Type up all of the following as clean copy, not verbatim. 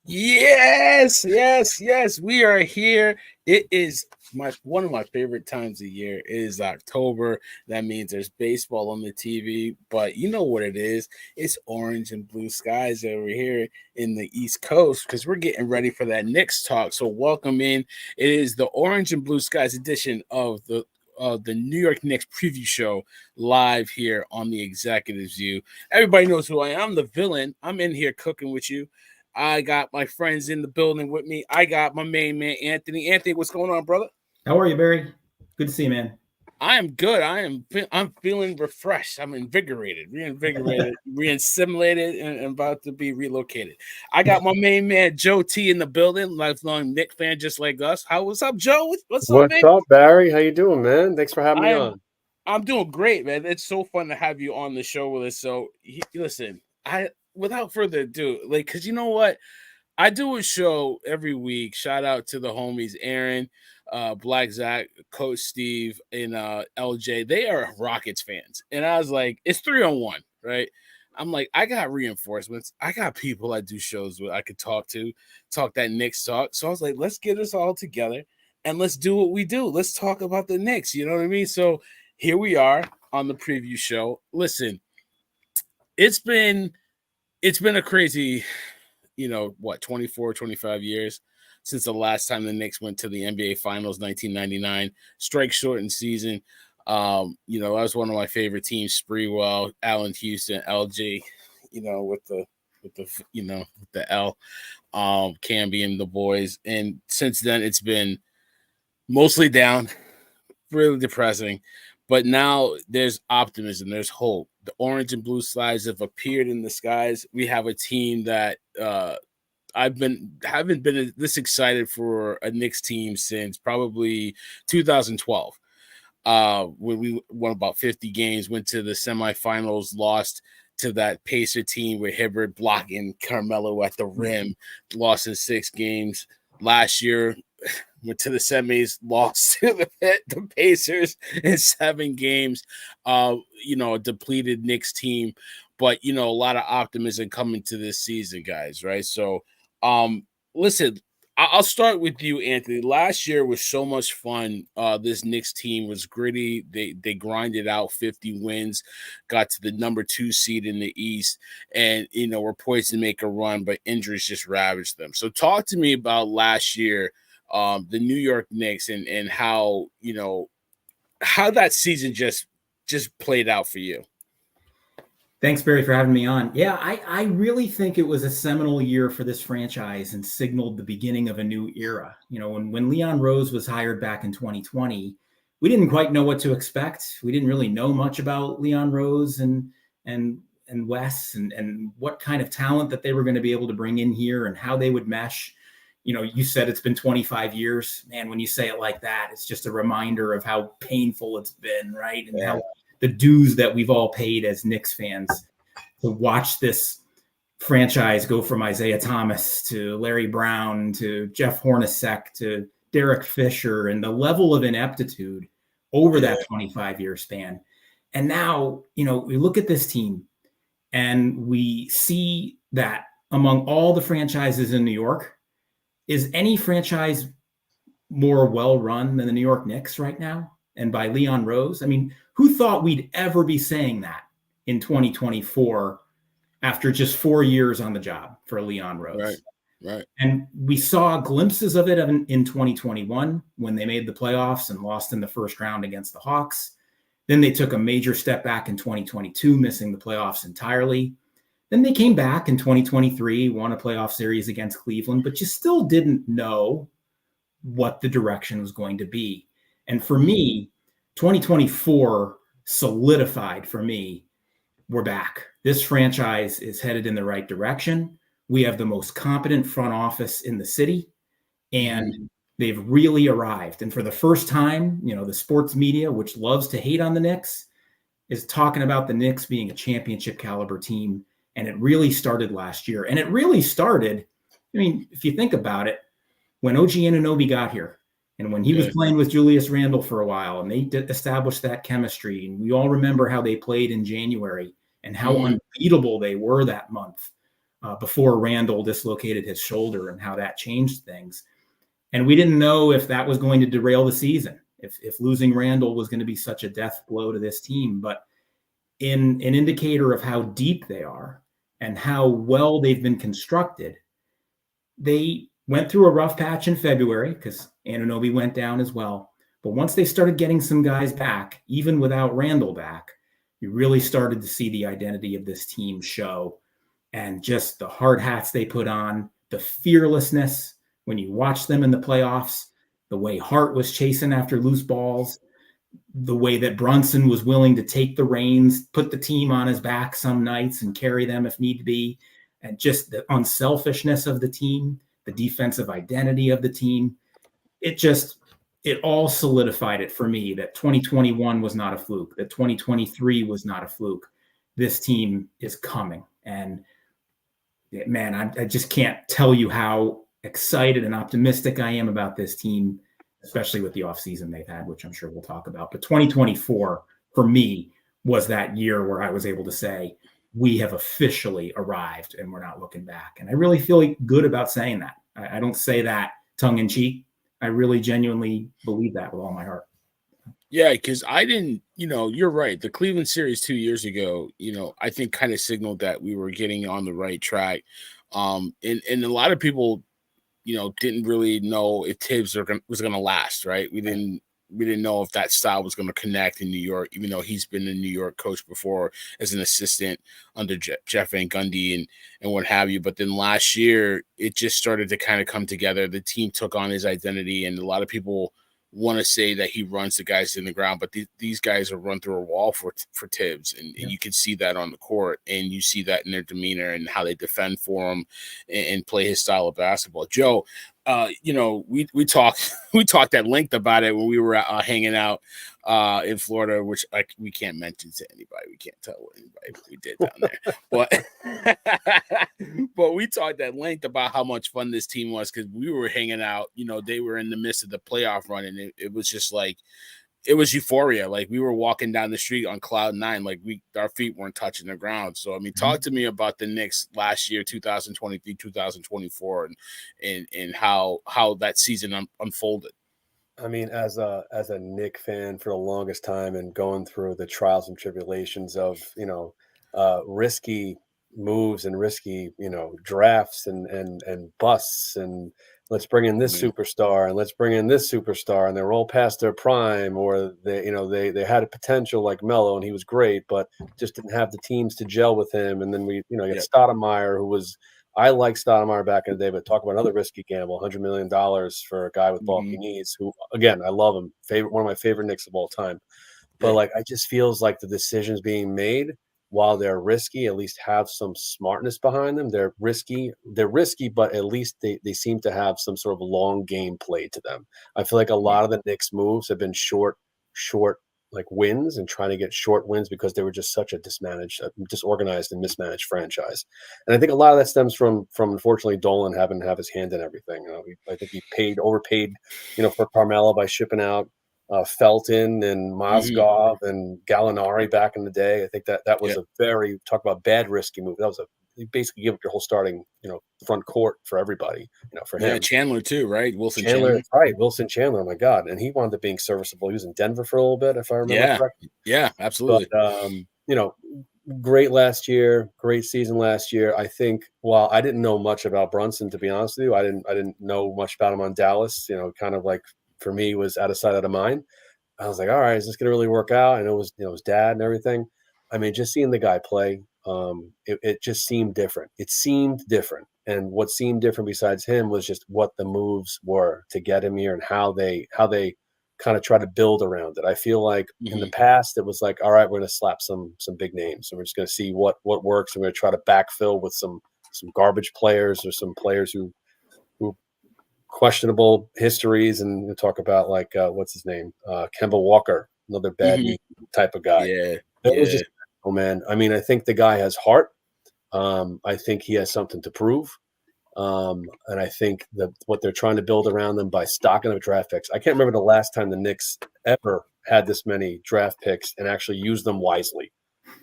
Yes, yes, yes. We are here. It is one of my favorite times of year. It is October. That means there's baseball on the TV, but you know what it is? It's orange and blue skies over here in the East Coast because we're getting ready for that Knicks talk. So welcome in. It is the Orange and Blue Skies edition of the New York Knicks preview show live here on the Executives View. Everybody knows who I am. I'm the villain. I'm in here cooking with you. I got my friends in the building with me. I got my main man, Anthony. Anthony, what's going on, brother? How are you, Barry? Good to see you, man. I am good. I'm feeling refreshed. I'm reinvigorated, re-assimilated, and about to be relocated. I got my main man Joe T in the building, lifelong Knick fan just like us. What's up, Joe? What's up, What's man? up, Barry? How you doing, man? Thanks for having I me am on. I'm doing great, man. It's so fun to have you on the show with us. So listen, I without further ado, because you know what? I do a show every week. Shout out to the homies Aaron, Black Zach, Coach Steve, and LJ. They are Rockets fans. And I was like, it's 3-on-1, right? I'm like, I got reinforcements. I got people I do shows with I could talk that Knicks talk. So I was like, let's get us all together and let's do what we do. Let's talk about the Knicks. You know what I mean? So here we are on the preview show. Listen, it's been a crazy 24, 25 years since the last time the Knicks went to the NBA Finals, 1999. Strike shortened season. That was one of my favorite teams, Spreewell, Allen Houston, LG, with the L, Camby and the boys. And since then, it's been mostly down, really depressing. But now there's optimism, there's hope. The orange and blue slides have appeared in the skies. We have a team that haven't been this excited for a Knicks team since probably 2012. When we won about 50 games, went to the semifinals, lost to that Pacer team with Hibbert blocking Carmelo at the rim, lost in 6 games. Last year, went to the semis, lost to the Pacers in 7 games. A depleted Knicks team, but a lot of optimism coming to this season, guys. Right? So, listen, I'll start with you, Anthony. Last year was so much fun. This Knicks team was gritty. They grinded out 50 wins, got to the number 2 seed in the East, and were poised to make a run, but injuries just ravaged them. So talk to me about last year, the New York Knicks, and how how that season just played out for you. Thanks, Barry, for having me on. Yeah, I really think it was a seminal year for this franchise and signaled the beginning of a new era. When Leon Rose was hired back in 2020, we didn't quite know what to expect. We didn't really know much about Leon Rose and Wes and what kind of talent that they were going to be able to bring in here and how they would mesh. You said it's been 25 years. Man, when you say it like that, it's just a reminder of how painful it's been, right? And how the dues that we've all paid as Knicks fans to watch this franchise go from Isaiah Thomas to Larry Brown to Jeff Hornacek to Derek Fisher, and the level of ineptitude over that 25-year span. And now, we look at this team and we see that among all the franchises in New York, is any franchise more well-run than the New York Knicks right now? And by Leon Rose? I mean, who thought we'd ever be saying that in 2024 after just 4 years on the job for Leon Rose? Right. And we saw glimpses of it in 2021 when they made the playoffs and lost in the first round against the Hawks. Then they took a major step back in 2022, missing the playoffs entirely. Then they came back in 2023, won a playoff series against Cleveland, but you still didn't know what the direction was going to be. And for me, 2024 solidified for me, we're back. This franchise is headed in the right direction. We have the most competent front office in the city, and they've really arrived. And for the first time, the sports media, which loves to hate on the Knicks, is talking about the Knicks being a championship caliber team. And it really started last year. And it really started, if you think about it, when OG Anunoby got here and when he was playing with Julius Randle for a while, and they established that chemistry. And we all remember how they played in January and how unbeatable they were that month. before Randall dislocated his shoulder and how that changed things. And we didn't know if that was going to derail the season, if losing Randall was going to be such a death blow to this team. But in an indicator of how deep they are and how well they've been constructed, they went through a rough patch in February because Anunoby went down as well. But once they started getting some guys back, even without Randall back, you really started to see the identity of this team show, and just the hard hats they put on, the fearlessness when you watch them in the playoffs, the way Hart was chasing after loose balls, the way that Brunson was willing to take the reins, put the team on his back some nights and carry them if need be, and just the unselfishness of the team, the defensive identity of the team. It all solidified it for me that 2021 was not a fluke, that 2023 was not a fluke. This team is coming. And man, I just can't tell you how excited and optimistic I am about this team, especially with the offseason they've had, which I'm sure we'll talk about. But 2024, for me, was that year where I was able to say, we have officially arrived and we're not looking back. And I really feel good about saying that. I don't say that tongue in cheek. I really genuinely believe that with all my heart. Yeah, because I didn't, you're right. The Cleveland series 2 years ago, I think kind of signaled that we were getting on the right track. And a lot of people, didn't really know if Tibbs was going to last, right? We didn't know if that style was going to connect in New York, even though he's been a New York coach before as an assistant under Jeff Van Gundy and what have you. But then last year, it just started to kind of come together. The team took on his identity, and a lot of people want to say that he runs the guys in the ground, but these guys are run through a wall for Tibbs, and you can see that on the court, and you see that in their demeanor and how they defend for him and play his style of basketball. Joe, we talked at length about it when we were hanging out in Florida, which we can't mention to anybody. We can't tell anybody what we did down there, but we talked at length about how much fun this team was because we were hanging out. They were in the midst of the playoff run, and it was just like it was euphoria. Like we were walking down the street on cloud nine, like our feet weren't touching the ground. So I mean, talk to me about the Knicks last year, 2023, 2024, and how that season unfolded. I mean, as a Knick fan for the longest time and going through the trials and tribulations of risky moves and risky drafts and busts and let's bring in this superstar and let's bring in this superstar, and they're all past their prime, or they had a potential like Melo and he was great, but just didn't have the teams to gel with him. And then we get Stoudemire, who was. I like Stoudemire back in the day, but talk about another risky gamble, $100 million for a guy with bulky knees who, again, I love him. One of my favorite Knicks of all time. But I just feels like the decisions being made, while they're risky, at least have some smartness behind them. They're risky, but at least they seem to have some sort of long game play to them. I feel like a lot of the Knicks moves have been short like wins and trying to get short wins because they were just such a disorganized and mismanaged franchise. And I think a lot of that stems from unfortunately Dolan having to have his hand in everything. I think he overpaid, for Carmelo by shipping out Felton and Mozgov and Gallinari back in the day. I think that was a very talk about bad risky move. That was you basically give up your whole starting, front court for everybody, for him. Chandler too, right? Chandler. Right. Wilson Chandler. Oh my God. And he wound up being serviceable. He was in Denver for a little bit, if I remember correctly. Yeah, absolutely. But, great last year, great season last year. I think while I didn't know much about Brunson, to be honest with you, I didn't know much about him on Dallas, kind of like for me was out of sight, out of mind. I was like, all right, is this going to really work out? I know it was, his dad and everything. I mean, just seeing the guy play, it just seemed different. It seemed different. And what seemed different besides him was just what the moves were to get him here and how they kind of try to build around it. I feel like in the past, it was like, all right, we're going to slap some big names and we're just going to see what works. And we're going to try to backfill with some garbage players or some players who questionable histories, and we'll talk about like what's his name, Kemba Walker, another bad knee type of guy. It was just, oh man. I mean, I think the guy has heart. I think he has something to prove. And I think that what they're trying to build around them by stocking up draft picks. I can't remember the last time the Knicks ever had this many draft picks and actually used them wisely.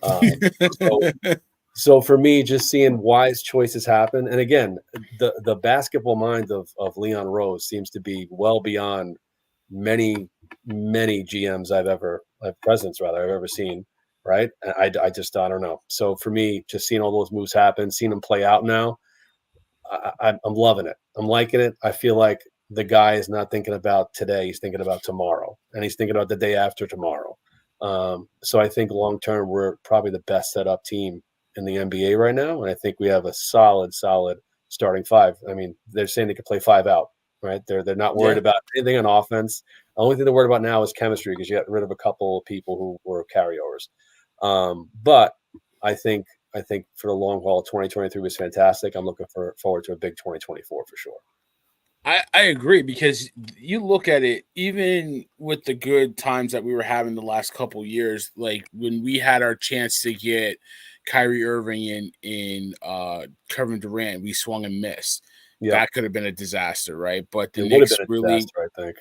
So So for me, just seeing wise choices happen, and again, the basketball mind of Leon Rose seems to be well beyond many GMs presidents rather I've ever seen. Right? And I just I don't know. So for me, just seeing all those moves happen, seeing them play out now, I'm loving it. I'm liking it. I feel like the guy is not thinking about today; he's thinking about tomorrow, and he's thinking about the day after tomorrow. So I think long term, we're probably the best set up team in the NBA right now, and I think we have a solid starting five. I mean, they're saying they could play five out, right? They're not worried about anything on offense. The only thing they're worried about now is chemistry because you got rid of a couple of people who were carryovers. But I think for the long haul, 2023 was fantastic. I'm looking forward to a big 2024 for sure. I agree because you look at it, even with the good times that we were having the last couple years, like when we had our chance to get Kyrie Irving and Kevin Durant, we swung and missed. Yeah, That could have been a disaster, right? But the it would have Knicks been a really, disaster, I think.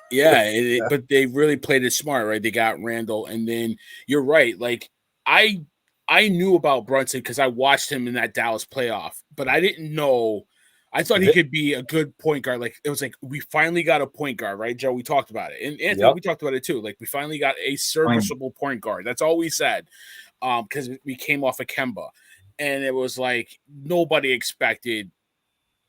yeah, but they really played it smart, right? They got Randall, and then you're right. Like I I knew about Brunson because I watched him in that Dallas playoff, but I didn't know. I thought he could be a good point guard. Like it was like we finally got a point guard, right, Joe? We talked about it, and Anthony, Yep. we talked about it too. Like we finally got a serviceable point guard. That's all we said, because we came off of Kemba, and it was like nobody expected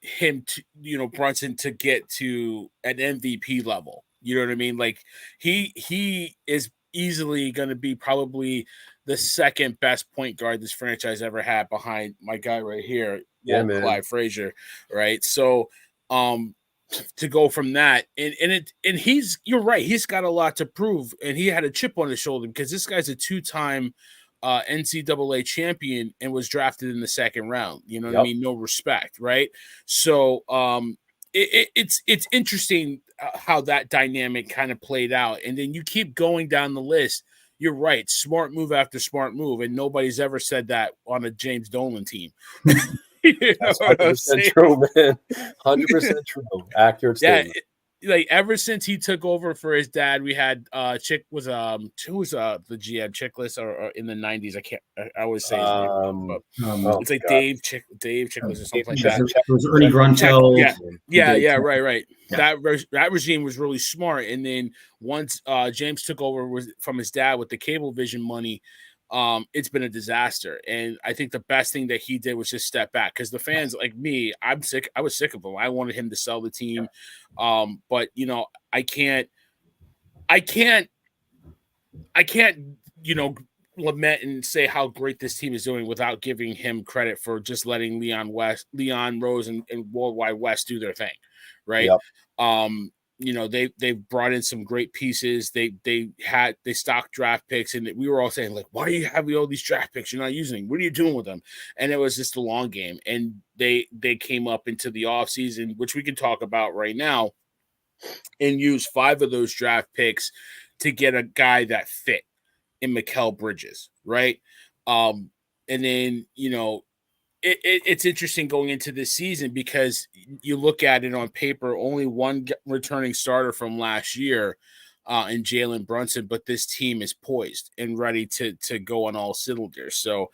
him to, Brunson to get to an MVP level. You know what I mean? Like he is easily going to be probably the second best point guard this franchise ever had behind my guy right here, Yeah, Walt man. Clyde Frazier, right? So to go from that and you're right, he's got a lot to prove, and he had a chip on his shoulder because this guy's a two-time NCAA champion and was drafted in the second round. You know what I mean? No respect, right? So it's interesting how that dynamic kind of played out, and then you keep going down the list. You're right, smart move after smart move, and nobody's ever said that on a James Dolan team. That's 100% true, man. 100% true. Accurate statement. Like ever since he took over for his dad, we had Chick was who was the GM Chickless or in the 90s. I always say his name, but it's like Dave Chickless or something like that. It was Ernie Grunfeld. Yeah, right. Yeah. That regime was really smart. And then once James took over from his dad with the Cablevision money, it's been a disaster. And I think the best thing that he did was just step back because the fans like me, I'm sick. I was sick of him. I wanted him to sell the team. But I can't, lament and say how great this team is doing without giving him credit for just letting Leon Rose and Worldwide West do their thing. Right. Yep. They've brought in some great pieces. They stocked draft picks, and we were all saying like, why are you having all these draft picks? You're not using them. What are you doing with them? And it was just a long game. And they came up into the offseason, which we can talk about right now, and use 5 of those draft picks to get a guy that fit in Mikal Bridges, right? And then it's interesting going into this season because you look at it on paper, only one returning starter from last year in Jalen Brunson, but this team is poised and ready to go on all cylinders. So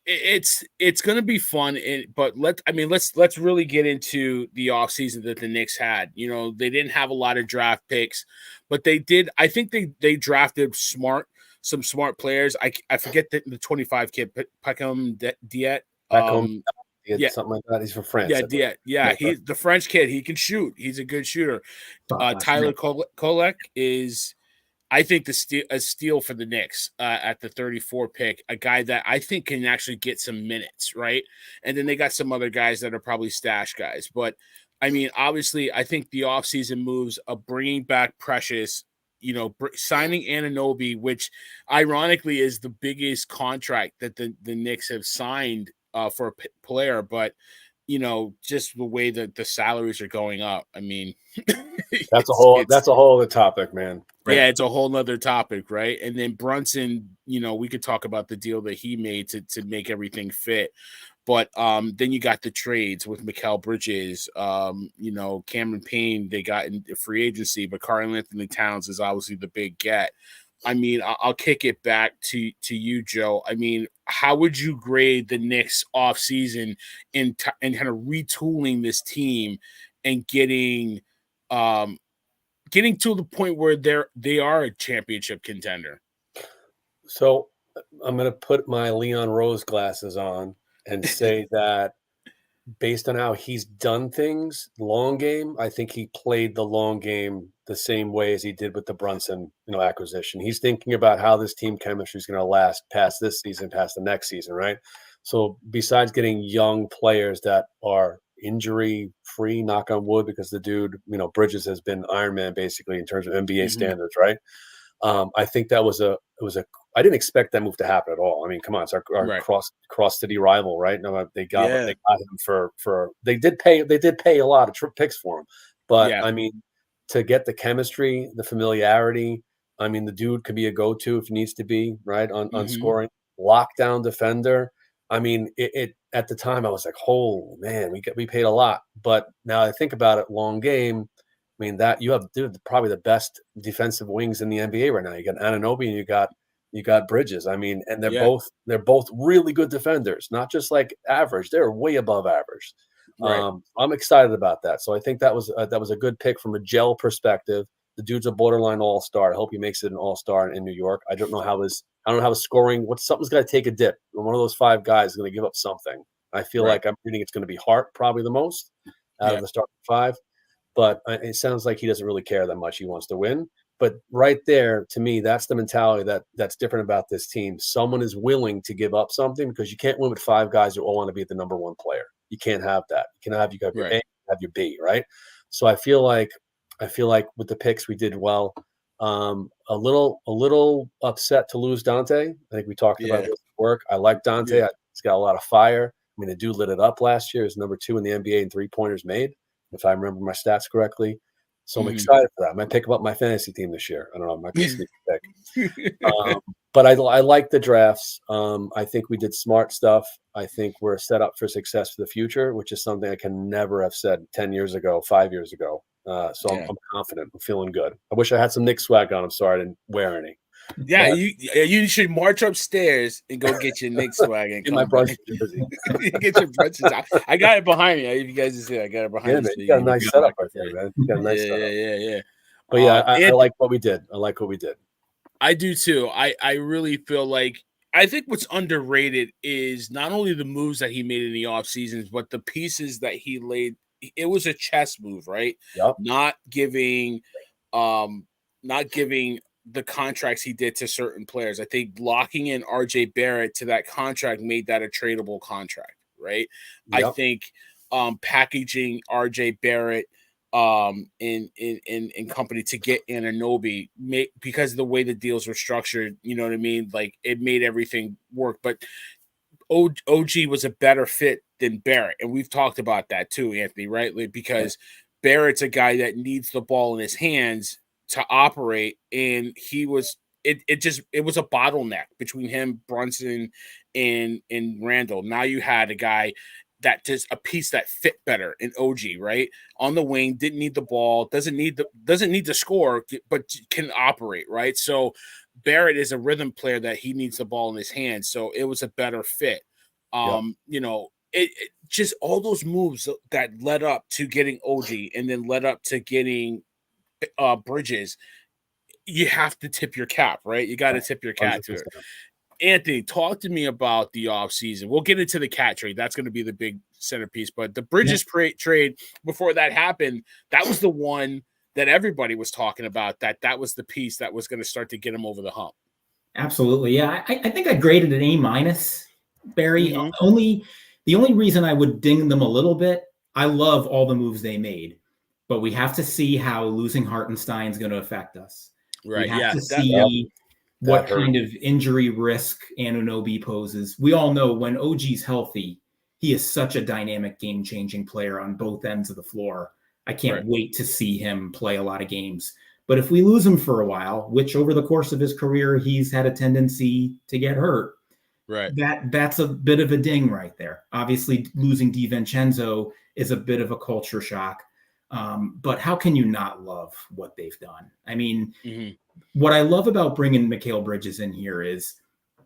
it's going to be fun, but let's really get into the offseason that the Knicks had. They didn't have a lot of draft picks, but they did. I think they drafted some smart players. I forget the 25 kid, Peckham Diet. Something like that. He's from France. Yeah. He's the French kid. He can shoot. He's a good shooter. Tyler Kolek is, I think, a steal for the Knicks at the 34 pick, a guy that I think can actually get some minutes, right? And then they got some other guys that are probably stash guys. But, I mean, obviously, I think the offseason moves of bringing back Precious, signing Anunoby, which ironically is the biggest contract that the Knicks have signed for a player, but just the way that the salaries are going up. I mean, that's a whole other topic, man. Right. Yeah, it's a whole nother topic, right? And then Brunson, we could talk about the deal that he made to make everything fit. But then you got the trades with Mikal Bridges, Cameron Payne, they got in free agency, but Karl-Anthony Towns is obviously the big get. I mean, I'll kick it back to you, Joe. I mean, how would you grade the Knicks off season and kind of retooling this team and getting to the point where they are a championship contender? So I'm going to put my Leon Rose glasses on and say that based on how he's done things, long game, I think he played the long game the same way as he did with the Brunson, acquisition. He's thinking about how this team chemistry is going to last past this season, past the next season, right? So besides getting young players that are injury free, knock on wood, because the dude, Bridges has been Iron Man basically in terms of NBA standards, right? I think that was I didn't expect that move to happen at all. I mean, come on, it's our Right. cross city rival, right? No, they got Yeah. him for they did pay a lot of picks for him, but Yeah. I mean, to get the chemistry, the familiarity, I mean, the dude could be a go-to if he needs to be, right, on scoring, lockdown defender. I mean, it at the time I was like, oh man, we paid a lot, but now I think about it, long game. I mean, that you have probably the best defensive wings in the NBA right now. You got Anunoby and you got Bridges. I mean, and they're Yeah. both really good defenders, not just like average. They're way above average. Right. I'm excited about that. So I think that was a good pick from a gel perspective. The dude's a borderline all-star. I hope he makes it an all-star in New York. I don't know how his scoring. Something's got to take a dip. One of those five guys is going to give up something. I feel Right. like I'm reading it's going to be Hart probably the most out of the starting five. But it sounds like he doesn't really care that much. He wants to win. But right there, to me, that's the mentality that's different about this team. Someone is willing to give up something, because you can't win with five guys who all want to be the number one player. You can't have that. You have your Right. A, you have your B, right? So I feel like with the picks we did well. A little upset to lose Dante. I think we talked about this at work. I like Dante. Yeah. He's got a lot of fire. I mean, the dude lit it up last year. He's number 2 in the NBA in 3-pointers made, if I remember my stats correctly. So I'm excited for that. I might pick him up my fantasy team this year. I don't know. I might be a sneaky pick. But I like the drafts. I think we did smart stuff. I think we're set up for success for the future, which is something I can never have said 10 years ago, 5 years ago. So I'm confident. I'm feeling good. I wish I had some Knicks swag on. I'm sorry I didn't wear any. Yeah, you should march upstairs and go get your Knicks swag and in my brunch jersey. Get your brunches. I got it behind me. If you guys see it, I got it behind me. You got a nice setup right there, man. You got a nice setup. Yeah. But yeah, I like what we did. I do too. I really feel like, I think what's underrated is not only the moves that he made in the off seasons, but the pieces that he laid. It was a chess move, right? Yep. Not giving the contracts he did to certain players. I think locking in RJ Barrett to that contract made that a tradable contract, right? Yep. I think packaging RJ Barrett in company to get Anunoby, because of the way the deals were structured, you know what I mean? Like, it made everything work. But OG was a better fit than Barrett, and we've talked about that too, Anthony, right? Like, because Barrett's a guy that needs the ball in his hands to operate, and it was a bottleneck between him, Brunson, and Randall. Now you had a guy that just a piece that fit better in OG, right? On the wing, didn't need the ball, doesn't need to score, but can operate, right? So Barrett is a rhythm player that he needs the ball in his hands. So it was a better fit. It just all those moves that led up to getting OG and then led up to getting Bridges. You have to tip your cap, right? You got to tip your cap 100%. To it. Anthony, talk to me about the offseason. We'll get into the cat trade. That's going to be the big centerpiece. But the Bridges trade, before that happened, that was the one that everybody was talking about, that was the piece that was going to start to get him over the hump. Absolutely. Yeah. I think I graded an A-, Barry. The only reason I would ding them a little bit, I love all the moves they made, but we have to see how losing Hartenstein is going to affect us. Right. We have to see what kind of injury risk Anunoby poses. We all know when OG's healthy, he is such a dynamic, game-changing player on both ends of the floor. I can't wait to see him play a lot of games. But if we lose him for a while, which over the course of his career, he's had a tendency to get hurt, right? That's a bit of a ding right there. Obviously, losing DiVincenzo is a bit of a culture shock. But how can you not love what they've done? I mean, what I love about bringing Mikal Bridges in here is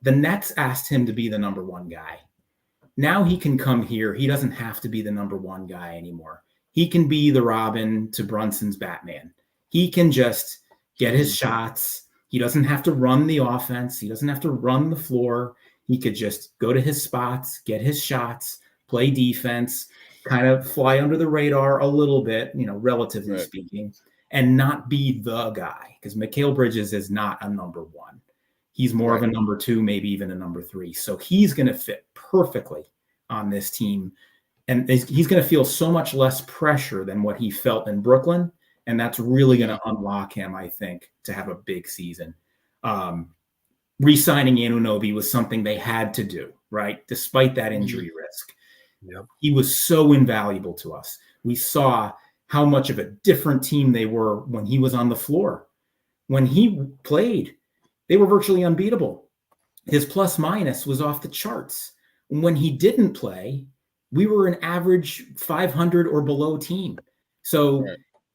The Nets asked him to be the number one guy. Now he can come here. He doesn't have to be the number one guy anymore. He can be the Robin to Brunson's Batman. He can just get his shots. He doesn't have to run the offense. He doesn't have to run the floor. He could just go to his spots, get his shots, play defense, kind of fly under the radar a little bit, relatively speaking, and not be the guy, because Mikal Bridges is not a number one. He's more of a number two, maybe even a number three. So he's going to fit perfectly on this team. And he's going to feel so much less pressure than what he felt in Brooklyn. And that's really going to unlock him, I think, to have a big season. Re-signing Anunoby was something they had to do, right? Despite that injury risk. Yep. He was so invaluable to us. We saw how much of a different team they were when he was on the floor. When he played, they were virtually unbeatable. His plus minus was off the charts. When he didn't play, we were an average 500 or below team. So,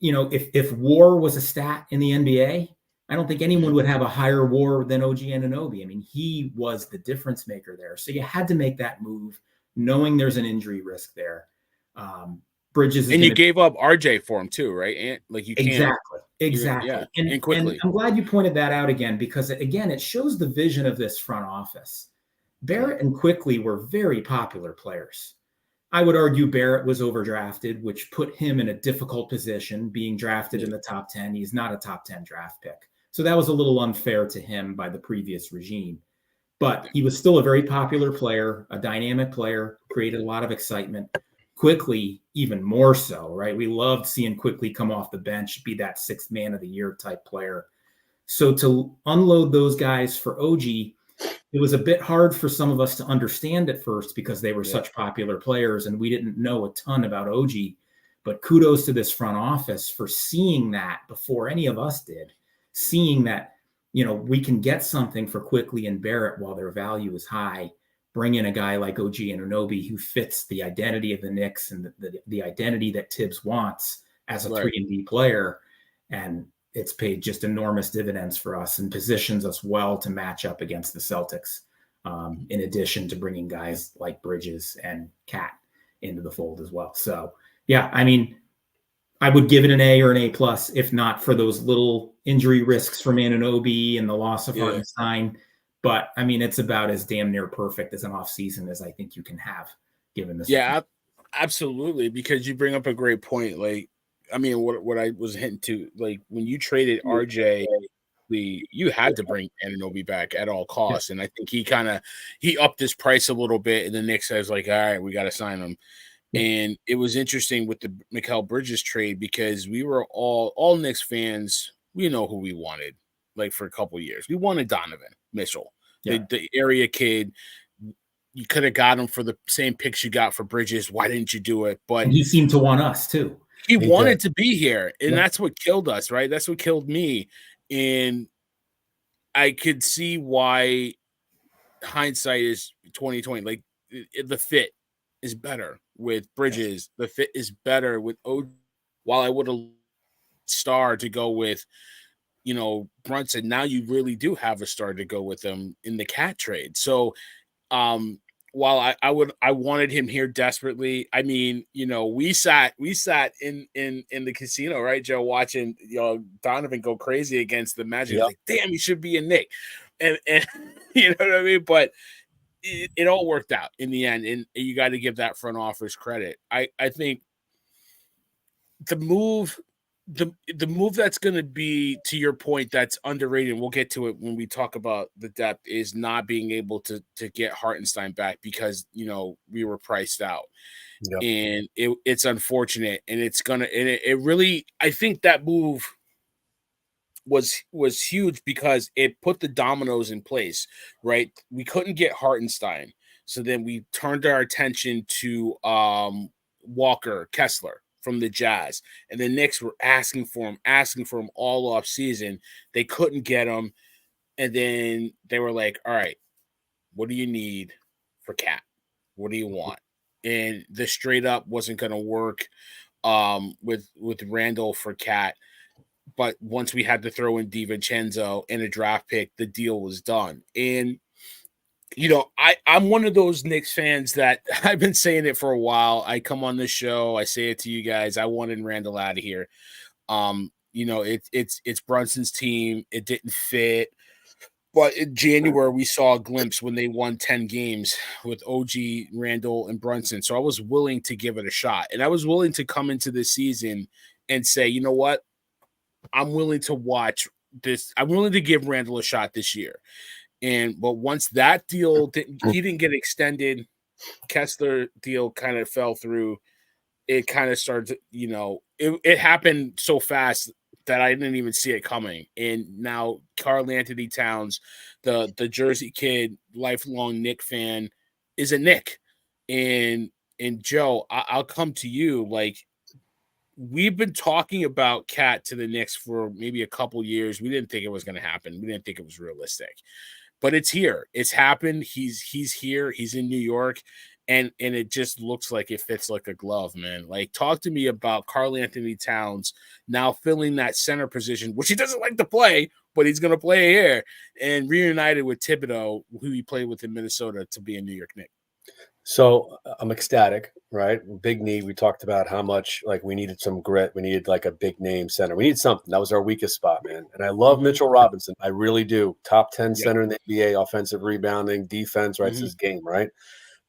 if WAR was a stat in the NBA, I don't think anyone would have a higher WAR than OG Anunoby. I mean, he was the difference maker there. So you had to make that move, knowing there's an injury risk there. Bridges, and you gave up RJ for him too, right? And like you can't exactly. And quickly. And I'm glad you pointed that out again, because again, it shows the vision of this front office. Barrett and Quickly were very popular players. I would argue Barrett was overdrafted, which put him in a difficult position, being drafted in the top 10. He's not a top 10 draft pick. So that was a little unfair to him by the previous regime. But he was still a very popular player, a dynamic player, created a lot of excitement. Quickly, even more so, right? We loved seeing Quickly come off the bench, be that sixth man of the year type player. So to unload those guys for OG, it was a bit hard for some of us to understand at first, because they were such popular players and we didn't know a ton about OG. But kudos to this front office for seeing that before any of us did, seeing that, we can get something for Quickly and Barrett while their value is high. Bring in a guy like OG Anunoby who fits the identity of the Knicks and the identity that Tibbs wants as a 3-and-D player. And it's paid just enormous dividends for us and positions us well to match up against the Celtics, in addition to bringing guys like Bridges and Cat into the fold as well. So, yeah, I mean, I would give it an A or an A+, if not for those little injury risks from Anunoby and the loss of Hartenstein. But, I mean, it's about as damn near perfect as an offseason as I think you can have, given this. Yeah, absolutely, because you bring up a great point. Like, I mean, what I was hinting to, like, when you traded RJ, you had to bring Anunoby back at all costs. And I think he upped his price a little bit, and the Knicks says, like, all right, we got to sign him. And it was interesting with the Mikal Bridges trade, because we were all Knicks fans. We know who we wanted, like, for a couple of years. We wanted Donovan Mitchell, the area kid. You could have got him for the same picks you got for Bridges. Why didn't you do it? But and he seemed to want us too. He wanted to be here, and that's what killed us, right? That's what killed me. And I could see why hindsight is 2020. Like, the fit is better with Bridges. The fit is better with OG. While I would have star to go with, Brunson, now you really do have a star to go with them in the Cat trade. So, while I wanted him here desperately, I mean, we sat in the casino, right, Joe, watching Donovan go crazy against the Magic. Like, damn, he should be a Knick, and you know what I mean. But it all worked out in the end, and you got to give that front office credit. I think the move that's going to be, to your point, that's underrated, and we'll get to it when we talk about the depth, is not being able to get Hartenstein back, because we were priced out. And it's unfortunate, and it really, I think that move was huge, because it put the dominoes in place, right? We couldn't get Hartenstein, so then we turned our attention to Walker Kessler from the Jazz, and the Knicks were asking for him all off season. They couldn't get him, and then they were like, all right, what do you need for Cat? What do you want? And the straight up wasn't going to work with Randall for Cat. But once we had to throw in DiVincenzo and a draft pick, the deal was done. And I'm one of those Knicks fans that I've been saying it for a while. I come on this show, I say it to you guys. I wanted Randall out of here. It's Brunson's team. It didn't fit. But in January, we saw a glimpse when they won 10 games with OG, Randall, and Brunson. So I was willing to give it a shot. And I was willing to come into this season and say, you know what? I'm willing to watch this. I'm willing to give Randall a shot this year. But once that deal didn't get extended, Kessler deal kind of fell through. It kind of started, it happened so fast that I didn't even see it coming. And now Karl Anthony Towns, the Jersey kid, lifelong Knick fan, is a Knick. And Joe, I'll come to you. Like, we've been talking about Cat to the Knicks for maybe a couple years. We didn't think it was going to happen. We didn't think it was realistic. But it's here. It's happened. He's here. He's in New York. And it just looks like it fits like a glove, man. Like, talk to me about Karl Anthony Towns now filling that center position, which he doesn't like to play, but he's going to play here, and reunited with Thibodeau, who he played with in Minnesota, to be a New York Knicks. So I'm ecstatic, right? Big need. We talked about how much like we needed some grit. We needed like a big name center. We need something. That was our weakest spot, man. And I love Mitchell Robinson. I really do. Top 10 center in the NBA, offensive rebounding, defense, right? It's his game, right?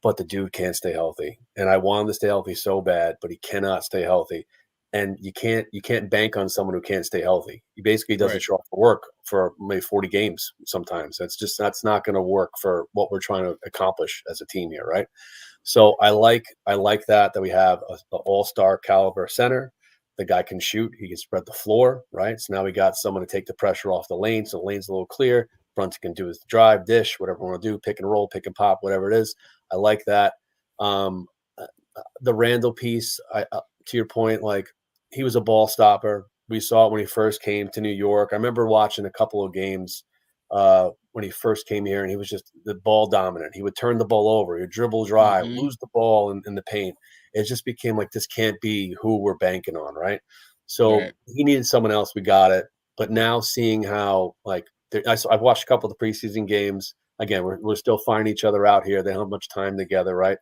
But the dude can't stay healthy. And I want him to stay healthy so bad, but he cannot stay healthy. And you can't bank on someone who can't stay healthy. He basically doesn't show up for work for maybe 40 games sometimes. That's not going to work for what we're trying to accomplish as a team here, right? So I like that we have an all-star caliber center. The guy can shoot. He can spread the floor, right? So now we got someone to take the pressure off the lane, so the lane's a little clear. Brunson can do his drive, dish, whatever we want to do, pick and roll, pick and pop, whatever it is. I like that. The Randall piece, to your point, like, he was a ball stopper. We saw it when he first came to New York. I remember watching a couple of games when he first came here, and he was just the ball dominant. He would turn the ball over, he would dribble drive, lose the ball in the paint. It just became like, this can't be who we're banking on, right? So he needed someone else. We got it. But now seeing how, like, I've watched a couple of the preseason games. Again, we're still finding each other out here. They don't have much time together, right?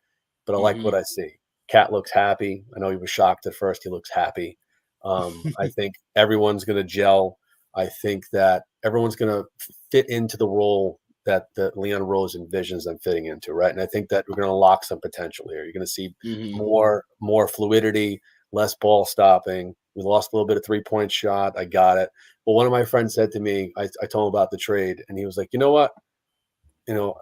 But I like what I see. Cat looks happy. I know he was shocked at first. He looks happy. I think everyone's going to gel. I think that everyone's going to fit into the role that Leon Rose envisions them fitting into, right? And I think that we're going to unlock some potential here. You're going to see more fluidity, less ball stopping. We lost a little bit of three-point shot. I got it. But one of my friends said to me, I told him about the trade, and he was like, you know what?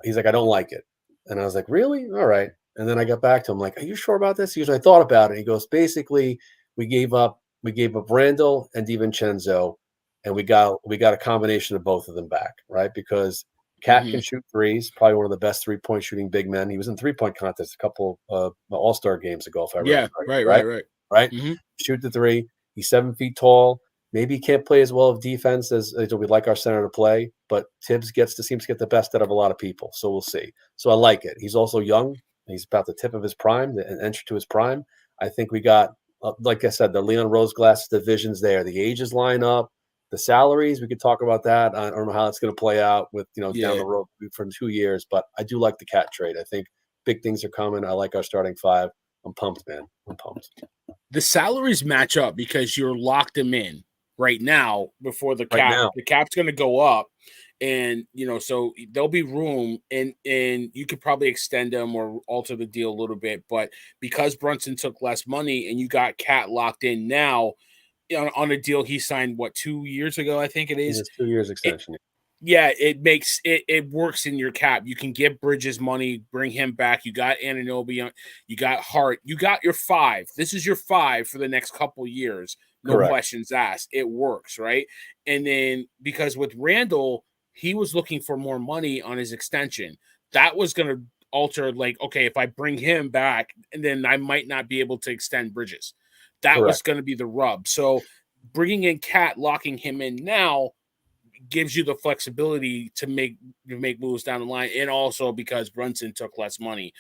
He's like, I don't like it. And I was like, really? All right. And then I got back to him, like, are you sure about this? He goes, I thought about it. He goes, basically, we gave up Randall and DiVincenzo, and we got a combination of both of them back, right? Because Cat can shoot threes, probably one of the best three-point shooting big men. He was in three-point contest a couple All-Star games ago, if I remember. Right. Shoot the three. He's 7 feet tall. Maybe he can't play as well of defense as we'd like our center to play, but Tibbs seems to get the best out of a lot of people. So we'll see. So I like it. He's also young. He's about the tip of his prime, an entry to his prime. I think we got, like I said, the Leon Rose glass divisions there. The ages line up. The salaries, we could talk about that. I don't know how it's going to play out with, down the road for 2 years, but I do like the Cat trade. I think big things are coming. I like our starting five. I'm pumped, man. I'm pumped. The salaries match up because you're locked them in right now before the cap. The cap's going to go up, and so there'll be room, and you could probably extend them or alter the deal a little bit. But because Brunson took less money and you got Cat locked in now on a deal he signed 2 years ago, I think it is. It's 2 years extension. It makes it works in your cap. You can get Bridges money, bring him back. You got Anunoby, you got Hart, you got your five. This is your five for the next couple years. No questions asked. It works, right? And then because with Randall, he was looking for more money on his extension. That was going to alter, like, okay, if I bring him back, and then I might not be able to extend Bridges. That was going to be the rub. So bringing in Cat, locking him in now gives you the flexibility to make moves down the line, and also because Brunson took less money,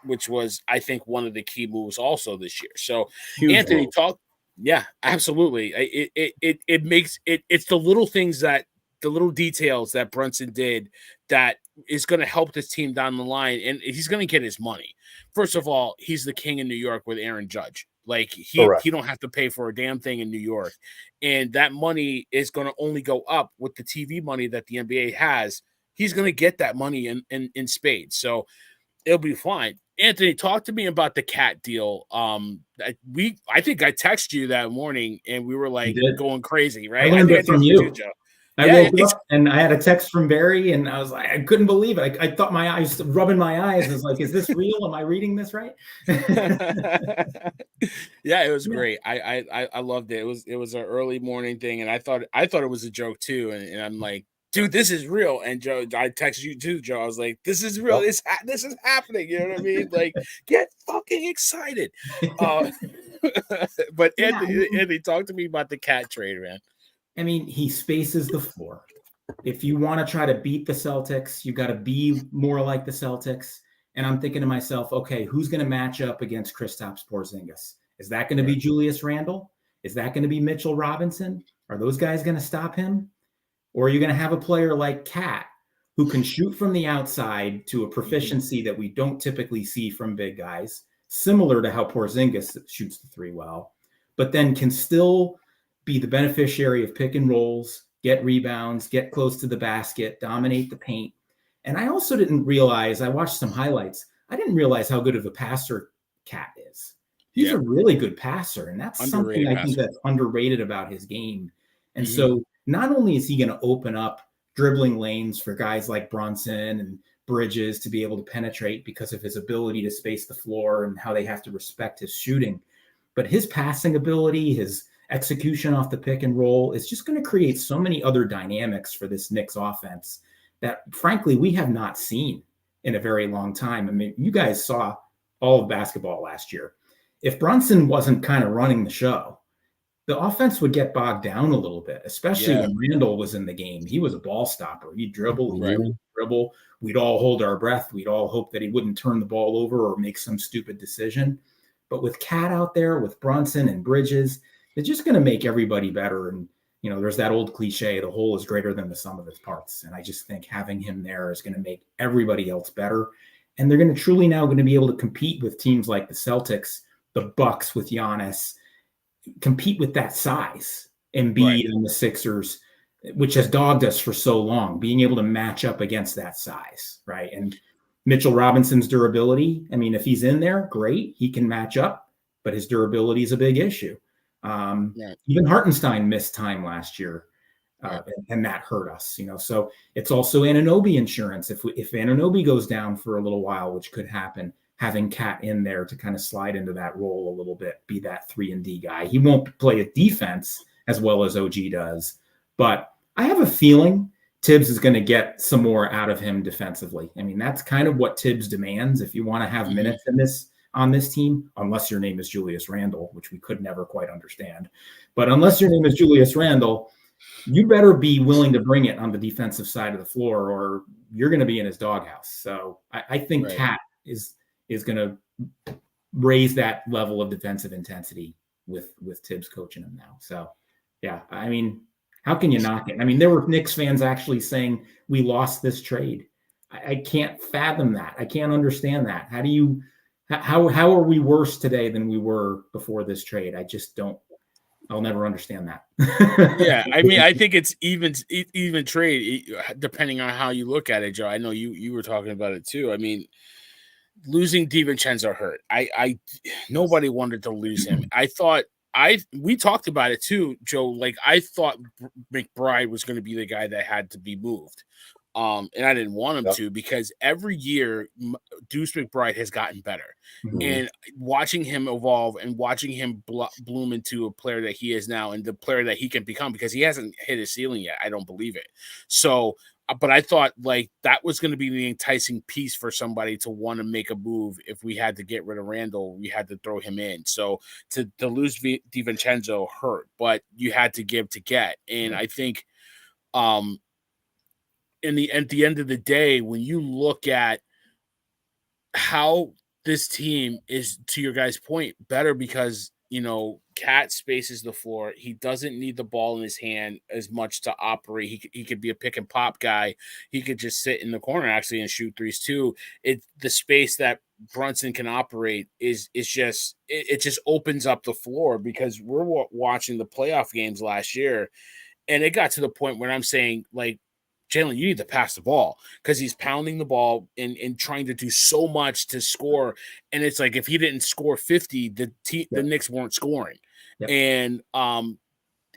which was, I think, one of the key moves also this year. So huge Anthony, move. talk. Yeah, absolutely. It makes it. It's the little things the little details that Brunson did that is going to help this team down the line, and he's going to get his money. First of all, he's the king in New York with Aaron Judge. Like he don't have to pay for a damn thing in New York, and that money is going to only go up with the TV money that the NBA has. He's going to get that money in spades, so it'll be fine. Anthony, talk to me about the Cat deal. I think I texted you that morning, and we were like going crazy, right? I learned it from you. Joe. I woke up and I had a text from Barry, and I was like, I couldn't believe it. I thought my eyes, rubbing my eyes, is like, is this real? Am I reading this right? Yeah, it was great. I loved it. It was an early morning thing, and I thought it was a joke too. And I'm like, dude, this is real. And Joe, I texted you too, Joe. I was like, this is real. This is happening. You know what I mean? Like, get fucking excited. But Anthony, talk to me about the Cat trade, man. I mean, he spaces the floor. If you want to try to beat the Celtics, you got to be more like the Celtics. And I'm thinking to myself, okay, who's going to match up against Kristaps Porzingis? Is that going to be Julius Randle? Is that going to be Mitchell Robinson? Are those guys going to stop him? Or are you going to have a player like Cat who can shoot from the outside to a proficiency that we don't typically see from big guys, similar to how Porzingis shoots the three well, but then can still be the beneficiary of pick and rolls, get rebounds, get close to the basket, dominate the paint. And I also didn't realize, I watched some highlights, I didn't realize how good of a passer Cat is. He's a really good passer, and that's underrated something I think that's underrated about his game. And so not only is he going to open up dribbling lanes for guys like Brunson and Bridges to be able to penetrate because of his ability to space the floor and how they have to respect his shooting, but his passing ability, his execution off the pick and roll is just going to create so many other dynamics for this Knicks offense that, frankly, we have not seen in a very long time. I mean, you guys saw all of basketball last year. If Brunson wasn't kind of running the show, the offense would get bogged down a little bit, especially when Randall was in the game. He was a ball stopper. He'd dribble, dribble. We'd all hold our breath. We'd all hope that he wouldn't turn the ball over or make some stupid decision. But with Cat out there, with Brunson and Bridges, it's just going to make everybody better. And, you know, there's that old cliche, the whole is greater than the sum of its parts. And I just think having him there is going to make everybody else better. And they're going to truly now going to be able to compete with teams like the Celtics, the Bucks with Giannis, compete with that size. Embiid and the Sixers, which has dogged us for so long, being able to match up against that size, right? And Mitchell Robinson's durability, I mean, if he's in there, great, he can match up, but his durability is a big issue. Even Hartenstein missed time last year, and that hurt us, you know. So it's also Anunoby insurance. If Anunoby goes down for a little while, which could happen, having Cat in there to kind of slide into that role a little bit, be that 3-and-D guy. He won't play a defense as well as OG does, but I have a feeling Tibbs is going to get some more out of him defensively. I mean, that's kind of what Tibbs demands if you want to have minutes in this on this team, unless your name is Julius Randle, which we could never quite understand. But unless your name is Julius Randle, you better be willing to bring it on the defensive side of the floor, or you're going to be in his doghouse. So I think Cat is going to raise that level of defensive intensity with Tibbs coaching him now. So, yeah, I mean, how can you knock it? I mean, there were Knicks fans actually saying we lost this trade. I can't fathom that. I can't understand that. How are we worse today than we were before this trade? I just don't. I'll never understand that. Yeah, I mean, I think it's even trade, depending on how you look at it, Joe. I know you were talking about it too. I mean, losing DiVincenzo hurt. Nobody wanted to lose him. We talked about it too, Joe. Like, I thought McBride was going to be the guy that had to be moved. And I didn't want him to, because every year Deuce McBride has gotten better. And watching him evolve and watching him bloom into a player that he is now and the player that he can become, because he hasn't hit his ceiling yet. I don't believe it. So, but I thought like that was going to be the enticing piece for somebody to want to make a move. If we had to get rid of Randall, we had to throw him in. So to lose DiVincenzo hurt, but you had to give to get. And I think, at the end of the day, when you look at how this team is, to your guys' point, better because Cat spaces the floor. He doesn't need the ball in his hand as much to operate. He could be a pick and pop guy. He could just sit in the corner actually and shoot threes too. The space that Brunson can operate is just it just opens up the floor, because we're watching the playoff games last year, and it got to the point where I'm saying, like, Jalen, you need to pass the ball, because he's pounding the ball and trying to do so much to score. And it's like, if he didn't score 50, the Knicks weren't scoring. Yep. And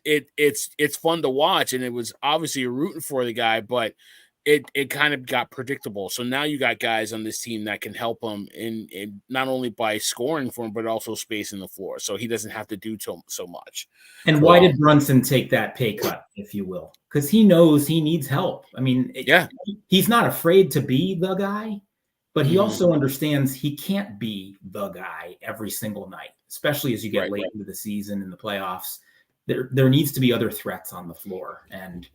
it's fun to watch. And it was obviously rooting for the guy, but it kind of got predictable. So now you got guys on this team that can help him in not only by scoring for him, but also spacing the floor. So he doesn't have to do so much. And why did Brunson take that pay cut, if you will? Because he knows he needs help. I mean, he's not afraid to be the guy, but he also understands he can't be the guy every single night, especially as you get late into the season in the playoffs. There needs to be other threats on the floor. And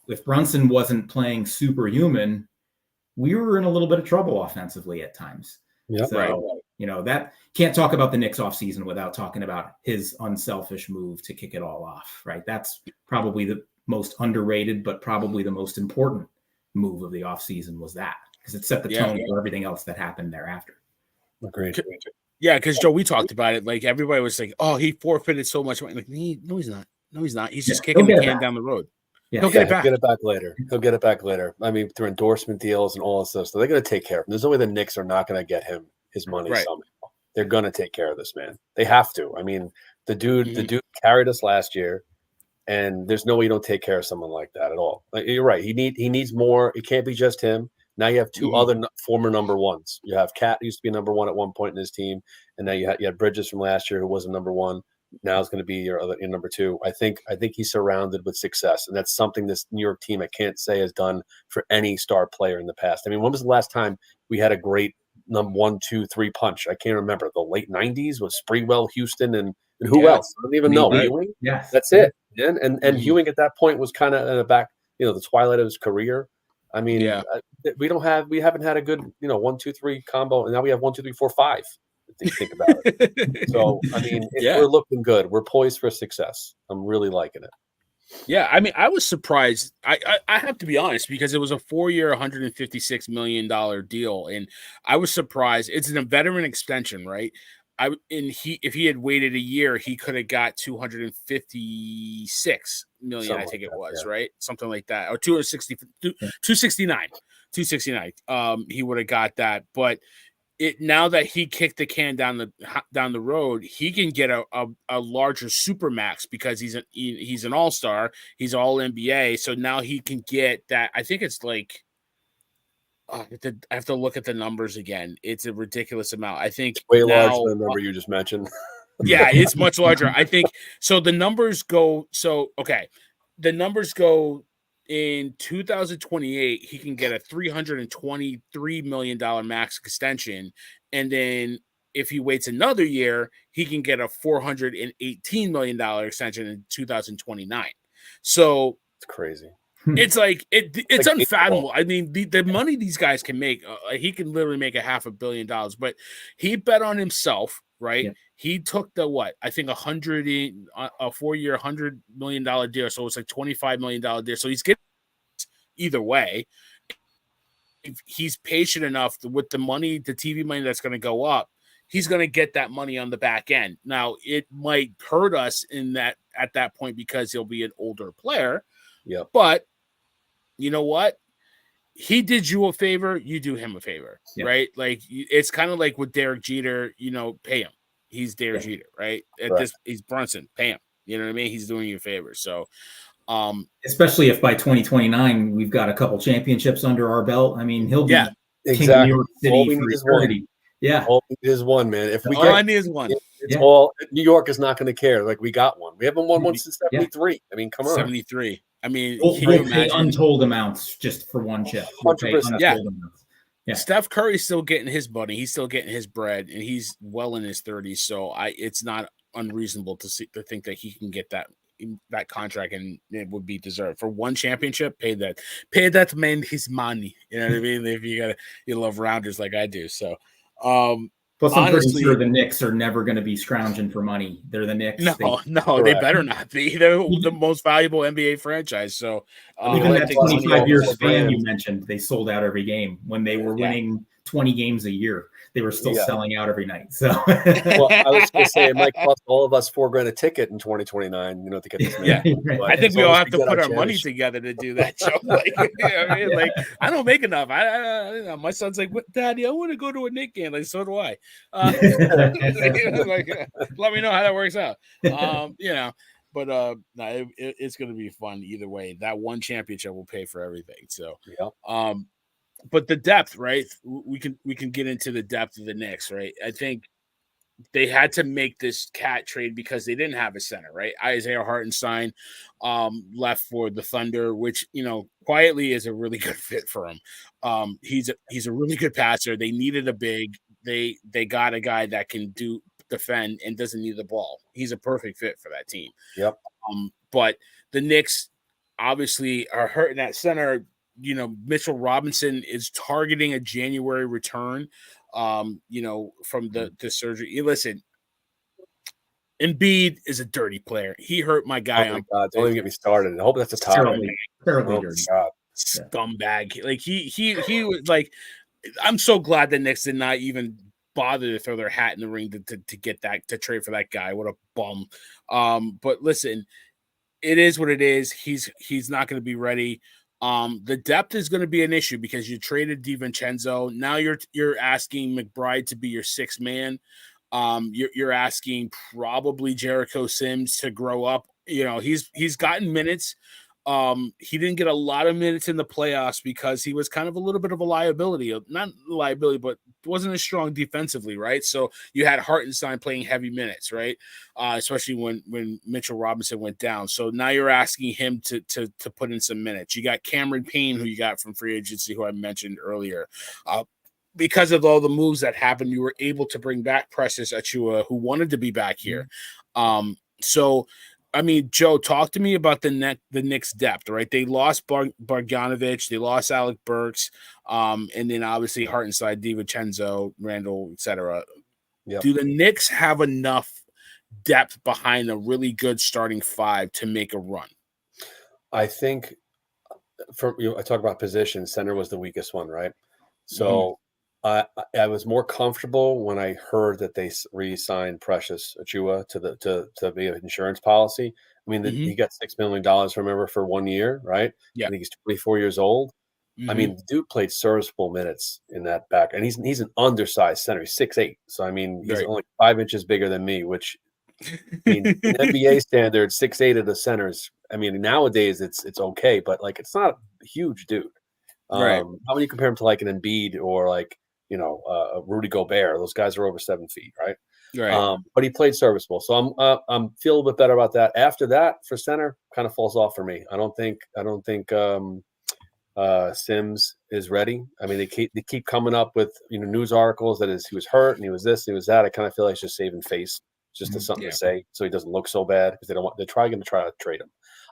if Brunson wasn't playing superhuman, we were in a little bit of trouble offensively at times. So, that can't talk about the Knicks offseason without talking about his unselfish move to kick it all off, right? That's probably the most underrated, but probably the most important move of the offseason was that, because it set the tone for everything else that happened thereafter. Agreed. Yeah, because Joe, we talked about it. Like, everybody was like, "Oh, he forfeited so much money." Like, no, he's not. No, he's not. He's just kicking the can down the road. He'll get it back. He'll get it back later. I mean, through endorsement deals and all this stuff. So they're going to take care of him. There's no way the Knicks are not going to get him his money somehow. They're going to take care of this man. They have to. I mean, the dude carried us last year, and there's no way you don't take care of someone like that at all. Like, you're right. He needs more. It can't be just him. Now you have two other former number ones. You have Cat, who used to be number one at one point in his team, and now you had Bridges from last year, who was a number one. Now it's going to be your number two. I think he's surrounded with success, and that's something this New York team, I can't say, has done for any star player in the past. I mean, when was the last time we had a great number 1, 2, 3 punch? I can't remember. The late '90s was Sprewell, Houston, and who else? I don't even know. Ewing. Yes, that's it. And Ewing at that point was kind of in the back, the twilight of his career. I mean, we haven't had a good 1, 2, 3 combo, and now we have 1, 2, 3, 4, 5. If you think about it. So, I mean, we're looking good. We're poised for success. I'm really liking it. Yeah, I mean, I was surprised. I have to be honest, because it was a 4-year, $156 million deal, and I was surprised. It's a veteran extension, right? If he had waited a year, he could have got $256 million. Something I think it was right, something like that, or 269. He would have got that, but. Now that he kicked the can down the road, he can get a larger super max, because he's an all-star, he's all NBA. So now he can get that. I think it's like I have to look at the numbers again. It's a ridiculous amount. I think it's way larger than the number you just mentioned. Yeah, it's much larger. I think so. The numbers go The numbers go. In 2028, he can get a $323 million max extension. And then if he waits another year, he can get a $418 million extension in 2029. So it's crazy. It's like it's like unfathomable. I mean, the money these guys can make, he can literally make $500 million. But he bet on himself, right? Yeah. He took the I think a 4-year, $100 million deal. So it's like $25 million deal. So he's getting either way. If he's patient enough with the money, the TV money that's going to go up, he's going to get that money on the back end. Now, it might hurt us at that point, because he'll be an older player. Yeah. But you know what? He did you a favor, you do him a favor, right? Like, it's kind of like with Derek Jeter, pay him. He's Derek Jeter, right? He's Brunson, pay him. You know what I mean? He's doing you a favor. So, especially if by 2029 we've got a couple championships under our belt. I mean, he'll be king of New York City for eternity. Yeah, all we need is one, man. If we all I need is one. It's all New York is not going to care. Like, we got one. We haven't won one since '73. I mean, come on, 73. I mean, we'll pay untold amounts just for one chip. We'll pay amounts. Yeah. Steph Curry's still getting his money. He's still getting his bread, and he's well in his 30s. So it's not unreasonable to think that he can get that contract, and it would be deserved for one championship. Pay that man his money. You know what I mean? If you love rounders like I do. So, but Plus, I'm pretty honestly, sure the Knicks are never going to be scrounging for money. They're the Knicks. no, they Correct. better not be. They're the most valuable NBA franchise. So Even I that think 25-year $4 span you grand. mentioned, they sold out every game. When they were Yeah. winning 20 games a year, they were still Yeah. selling out every night. So, Well, I was going to say it might cost all of us $4 grand a ticket in 2029, to get this Yeah. many. But I think as we long all as have we to get put our money championship- together to do that, Joe. Like, you know what I mean? Yeah. Like, I don't make enough. I don't know. My son's like, "What, Daddy? I want to go to a Knick game." Like, so do I. Like, let me know how that works out. But no, it's going to be fun either way. That one championship will pay for everything. So, Yeah. but the depth, right? We can get into the depth of the Knicks, right? I think they had to make this cat trade because they didn't have a center, right? Isaiah Hartenstein left for the Thunder, which quietly is a really good fit for him. He's a really good passer. They needed a big. They got a guy that can defend and doesn't need the ball. He's a perfect fit for that team. Yep. But the Knicks obviously are hurting at center. Mitchell Robinson is targeting a January return. From the surgery. Listen, Embiid is a dirty player. He hurt my guy. Oh my God! Don't even get me started. I hope that's a topic. terribly Oh dirty. my God. Scumbag. Like he was like. I'm so glad the Knicks did not even bother to throw their hat in the ring to get that, to trade for that guy. What a bum. But listen, it is what it is. He's not going to be ready. The depth is going to be an issue because you traded DiVincenzo. Now you're asking McBride to be your sixth man. You're asking probably Jericho Sims to grow up. He's gotten minutes. He didn't get a lot of minutes in the playoffs because he was kind of a little bit of a liability. Not a liability, but wasn't as strong defensively, right? So you had Hartenstein playing heavy minutes, right? Especially when Mitchell Robinson went down. So now you're asking him to put in some minutes. You got Cameron Payne, who you got from free agency, who I mentioned earlier. Because of all the moves that happened, you were able to bring back Precious Achiuwa, who wanted to be back here. So I mean, Joe, talk to me about the Knicks depth, right? They lost Bogdanovic, they lost Alec Burks, and then obviously Hartenstein, DiVincenzo, Randall, etc. Yep. Do the Knicks have enough depth behind a really good starting five to make a run? I think I talk about position. Center was the weakest one, right? So I was more comfortable when I heard that they re-signed Precious Achiuwa to be an insurance policy. I mean, he got $6 million, remember, for 1 year, right? Yeah. I think he's 24 years old. I mean, the dude played serviceable minutes in that back, and he's an undersized center. He's 6'8", so I mean, he's only 5 inches bigger than me, which I mean, in NBA standards, 6'8" of the centers. I mean, nowadays it's okay, but like it's not a huge dude. Right. How would you compare him to like an Embiid or like a Rudy Gobert? Those guys are over 7 feet, right? Right. But he played serviceable, so I'm feel a little bit better about that. After that, for center, kind of falls off for me. I don't think Sims is ready. I mean, they keep coming up with news articles that he was hurt and he was this, and he was that. I kind of feel like it's just saving face, just as something to say, so he doesn't look so bad because they're going to try to trade him.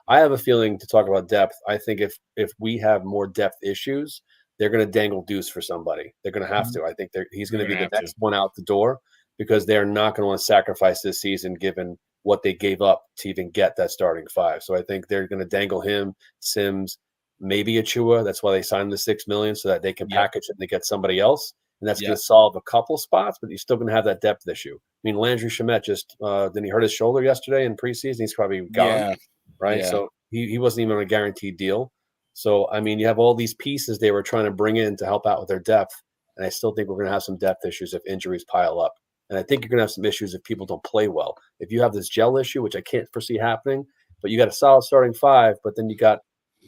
I have a feeling, to talk about depth, I think if we have more depth issues, they're going to dangle Deuce for somebody. They're going to have to. I think he's going to be the next one out the door because they're not going to want to sacrifice this season given what they gave up to even get that starting five. So I think they're going to dangle him, Sims, maybe Achiuwa. That's why they signed the $6 million so that they can package it and they get somebody else. And that's going to solve a couple spots, but you're still going to have that depth issue. I mean, Landry Shamet just didn't he hurt his shoulder yesterday in preseason? He's probably gone, right? Yeah. So he wasn't even on a guaranteed deal. So, I mean, you have all these pieces they were trying to bring in to help out with their depth. And I still think we're going to have some depth issues if injuries pile up. And I think you're going to have some issues if people don't play well. If you have this gel issue, which I can't foresee happening, but you got a solid starting five, but then you got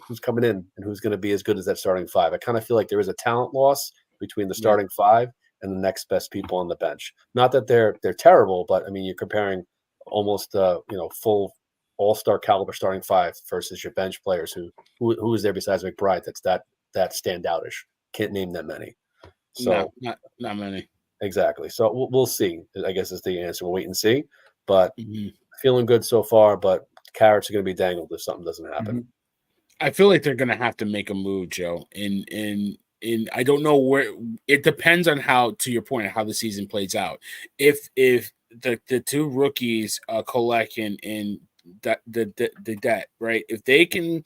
who's coming in and who's going to be as good as that starting five. I kind of feel like there is a talent loss between the starting five and the next best people on the bench. Not that they're terrible, but I mean, you're comparing almost full all-star caliber starting five versus your bench players who is there besides McBride that's that standoutish. Can't name that many. So not many. Exactly. So we'll see, I guess is the answer. We'll wait and see. But feeling good so far, but carrots are going to be dangled if something doesn't happen. I feel like they're going to have to make a move, Joe. And And I don't know where it depends on how, to your point, how the season plays out. If the two rookies, Kolek and the debt, right? If they can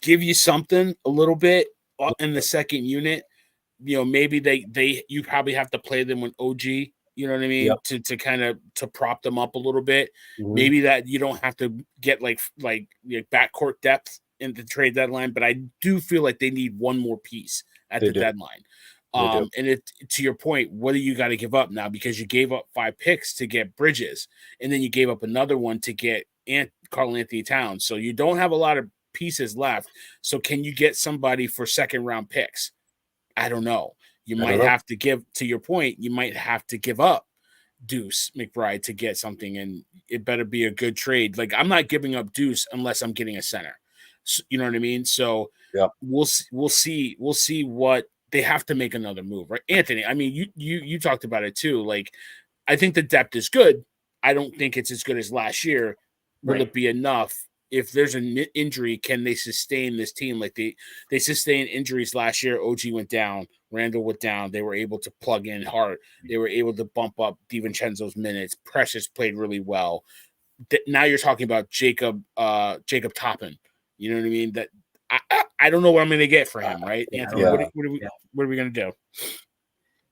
give you something a little bit in the second unit, maybe you probably have to play them with OG. You know what I mean? Yep. To kind of to prop them up a little bit. Mhm. Maybe that you don't have to get like backcourt depth in the trade deadline, but I do feel like they need one more piece at the deadline. And to your point, what do you got to give up now? Because you gave up 5 picks to get Bridges, and then you gave up another one to get Karl Anthony Towns. So you don't have a lot of pieces left. So can you get somebody for second round picks? I don't know. You might have to give, to your point, you might have to give up Deuce McBride to get something, and it better be a good trade. Like, I'm not giving up Deuce unless I'm getting a center. So, you know what I mean? So we'll see what they have to make another move, right? Anthony, I mean, you talked about it too. Like, I think the depth is good. I don't think it's as good as last year. Will it be enough? If there's an injury, can they sustain this team? Like they sustained injuries last year. OG went down, Randall went down. They were able to plug in Hart. They were able to bump up DiVincenzo's minutes. Precious played really well. Now you're talking about Jacob Toppin. You know what I mean? That I don't know what I'm going to get for him, right? Anthony, what are we going to do?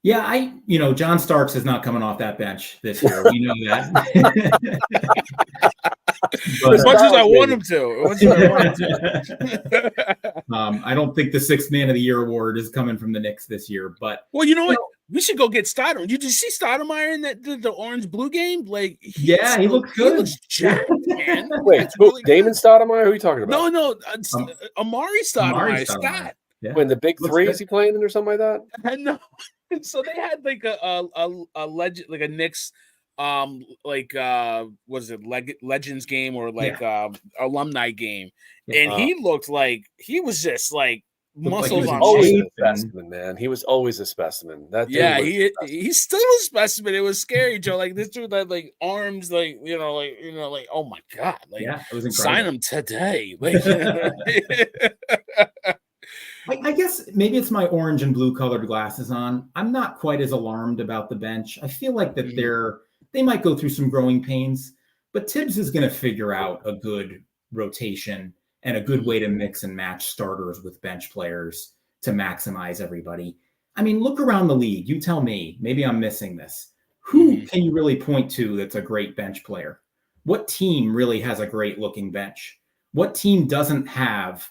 Yeah, John Starks is not coming off that bench this year. We know that. But, as much as I want him to. I don't think the 6th Man of the Year award is coming from the Knicks this year. But well, you know what? We should go get Stoudemire. Did you see Stoudemire in the orange-blue game? Like, he looks good. He looks jacked, man. Wait, Damon Stoudemire? Who are you talking about? No, Amari Stoudemire. Scott. Yeah. When the big three, is he playing in or something like that? No. So they had like a legend, like a Knicks was it Legends game or like alumni game, and he looked like he was just like muscles on always a specimen, man. He was always a specimen. He's still a specimen. It was scary, Joe. Like, this dude had like arms, like oh my god, like it was incredible. Sign him today, like. I guess maybe it's my orange and blue colored glasses on. I'm not quite as alarmed about the bench. I feel like that they might go through some growing pains, but Tibbs is going to figure out a good rotation and a good way to mix and match starters with bench players to maximize everybody. I mean, look around the league. You tell me, maybe I'm missing this. Who can you really point to that's a great bench player? What team really has a great looking bench? What team doesn't have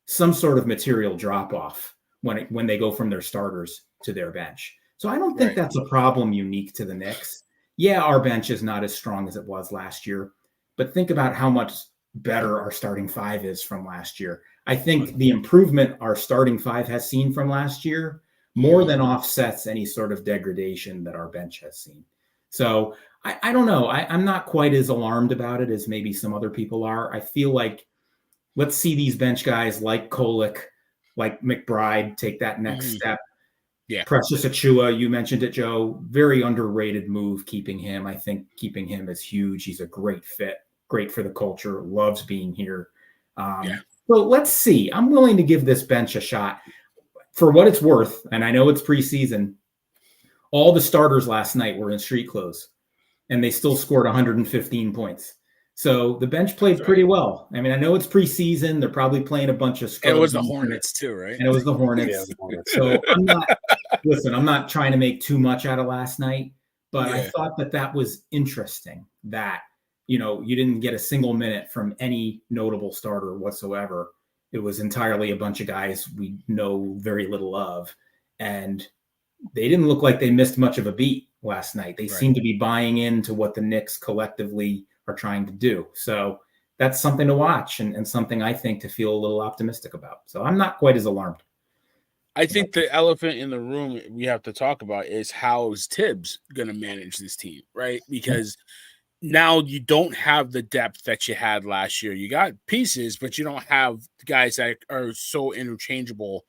some sort of material drop off when they go from their starters to their bench? So I don't think that's a problem unique to the Knicks. Yeah, our bench is not as strong as it was last year, but think about how much better our starting 5 is from last year. I think the improvement our starting 5 has seen from last year more than offsets any sort of degradation that our bench has seen. So I don't know. I'm not quite as alarmed about it as maybe some other people are. I feel like let's see these bench guys like Kolek, like McBride take that next step. Yeah. Precious Achiuwa, you mentioned it, Joe. Very underrated move keeping him. I think keeping him is huge. He's a great fit, great for the culture, loves being here. So let's see. I'm willing to give this bench a shot. For what it's worth, and I know it's preseason, all the starters last night were in street clothes, and they still scored 115 points. So the bench played pretty well. I mean, I know it's preseason. They're probably playing a bunch of scrubs. And it was the Hornets too, right? And it was the Hornets. So I'm not trying to make too much out of last night, but I thought that was interesting that, you didn't get a single minute from any notable starter whatsoever. It was entirely a bunch of guys we know very little of. And they didn't look like they missed much of a beat last night. They seemed to be buying into what the Knicks collectively are trying to do. So that's something to watch and something I think to feel a little optimistic about. So I'm not quite as alarmed. I think the elephant in the room we have to talk about is how is Tibbs going to manage this team, right? Because now you don't have the depth that you had last year. You got pieces, but you don't have guys that are so interchangeable.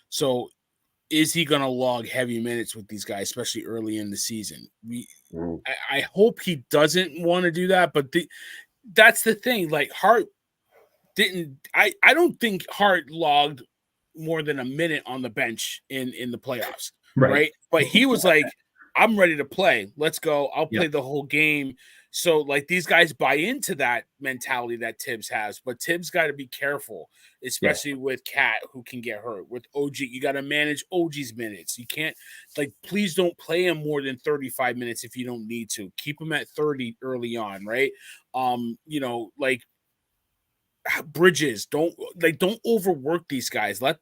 So is he going to log heavy minutes with these guys, especially early in the season? I hope he doesn't want to do that, but that's the thing. Like, Hart didn't. I don't think Hart logged more than a minute on the bench in the playoffs, Right. right? But he was like, I'm ready to play. Let's go. I'll play Yep. the whole game. So, like, these guys buy into that mentality that Tibbs has, but Tibbs got to be careful, especially with Cat, who can get hurt. With OG, you got to manage OG's minutes. You can't, like, please don't play him more than 35 minutes if you don't need to. Keep him at 30 early on, right? You know, like, Bridges, don't overwork these guys. Let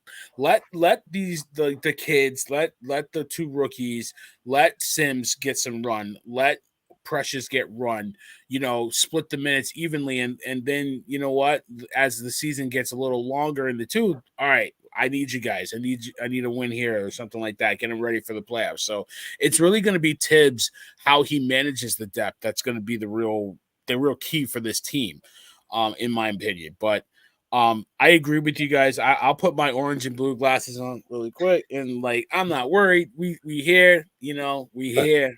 these the kids, let the two rookies, let Sims get some run, let Precious get run, you know, split the minutes evenly, and then, you know what, as the season gets a little longer in the two, all right, I need you guys. I need a win here or something like that. Get them ready for the playoffs. So it's really going to be Tibbs, how he manages the depth. That's going to be the real key for this team, in my opinion. But I agree with you guys. I'll put my orange and blue glasses on really quick, and, like, I'm not worried. We here, you know, we here,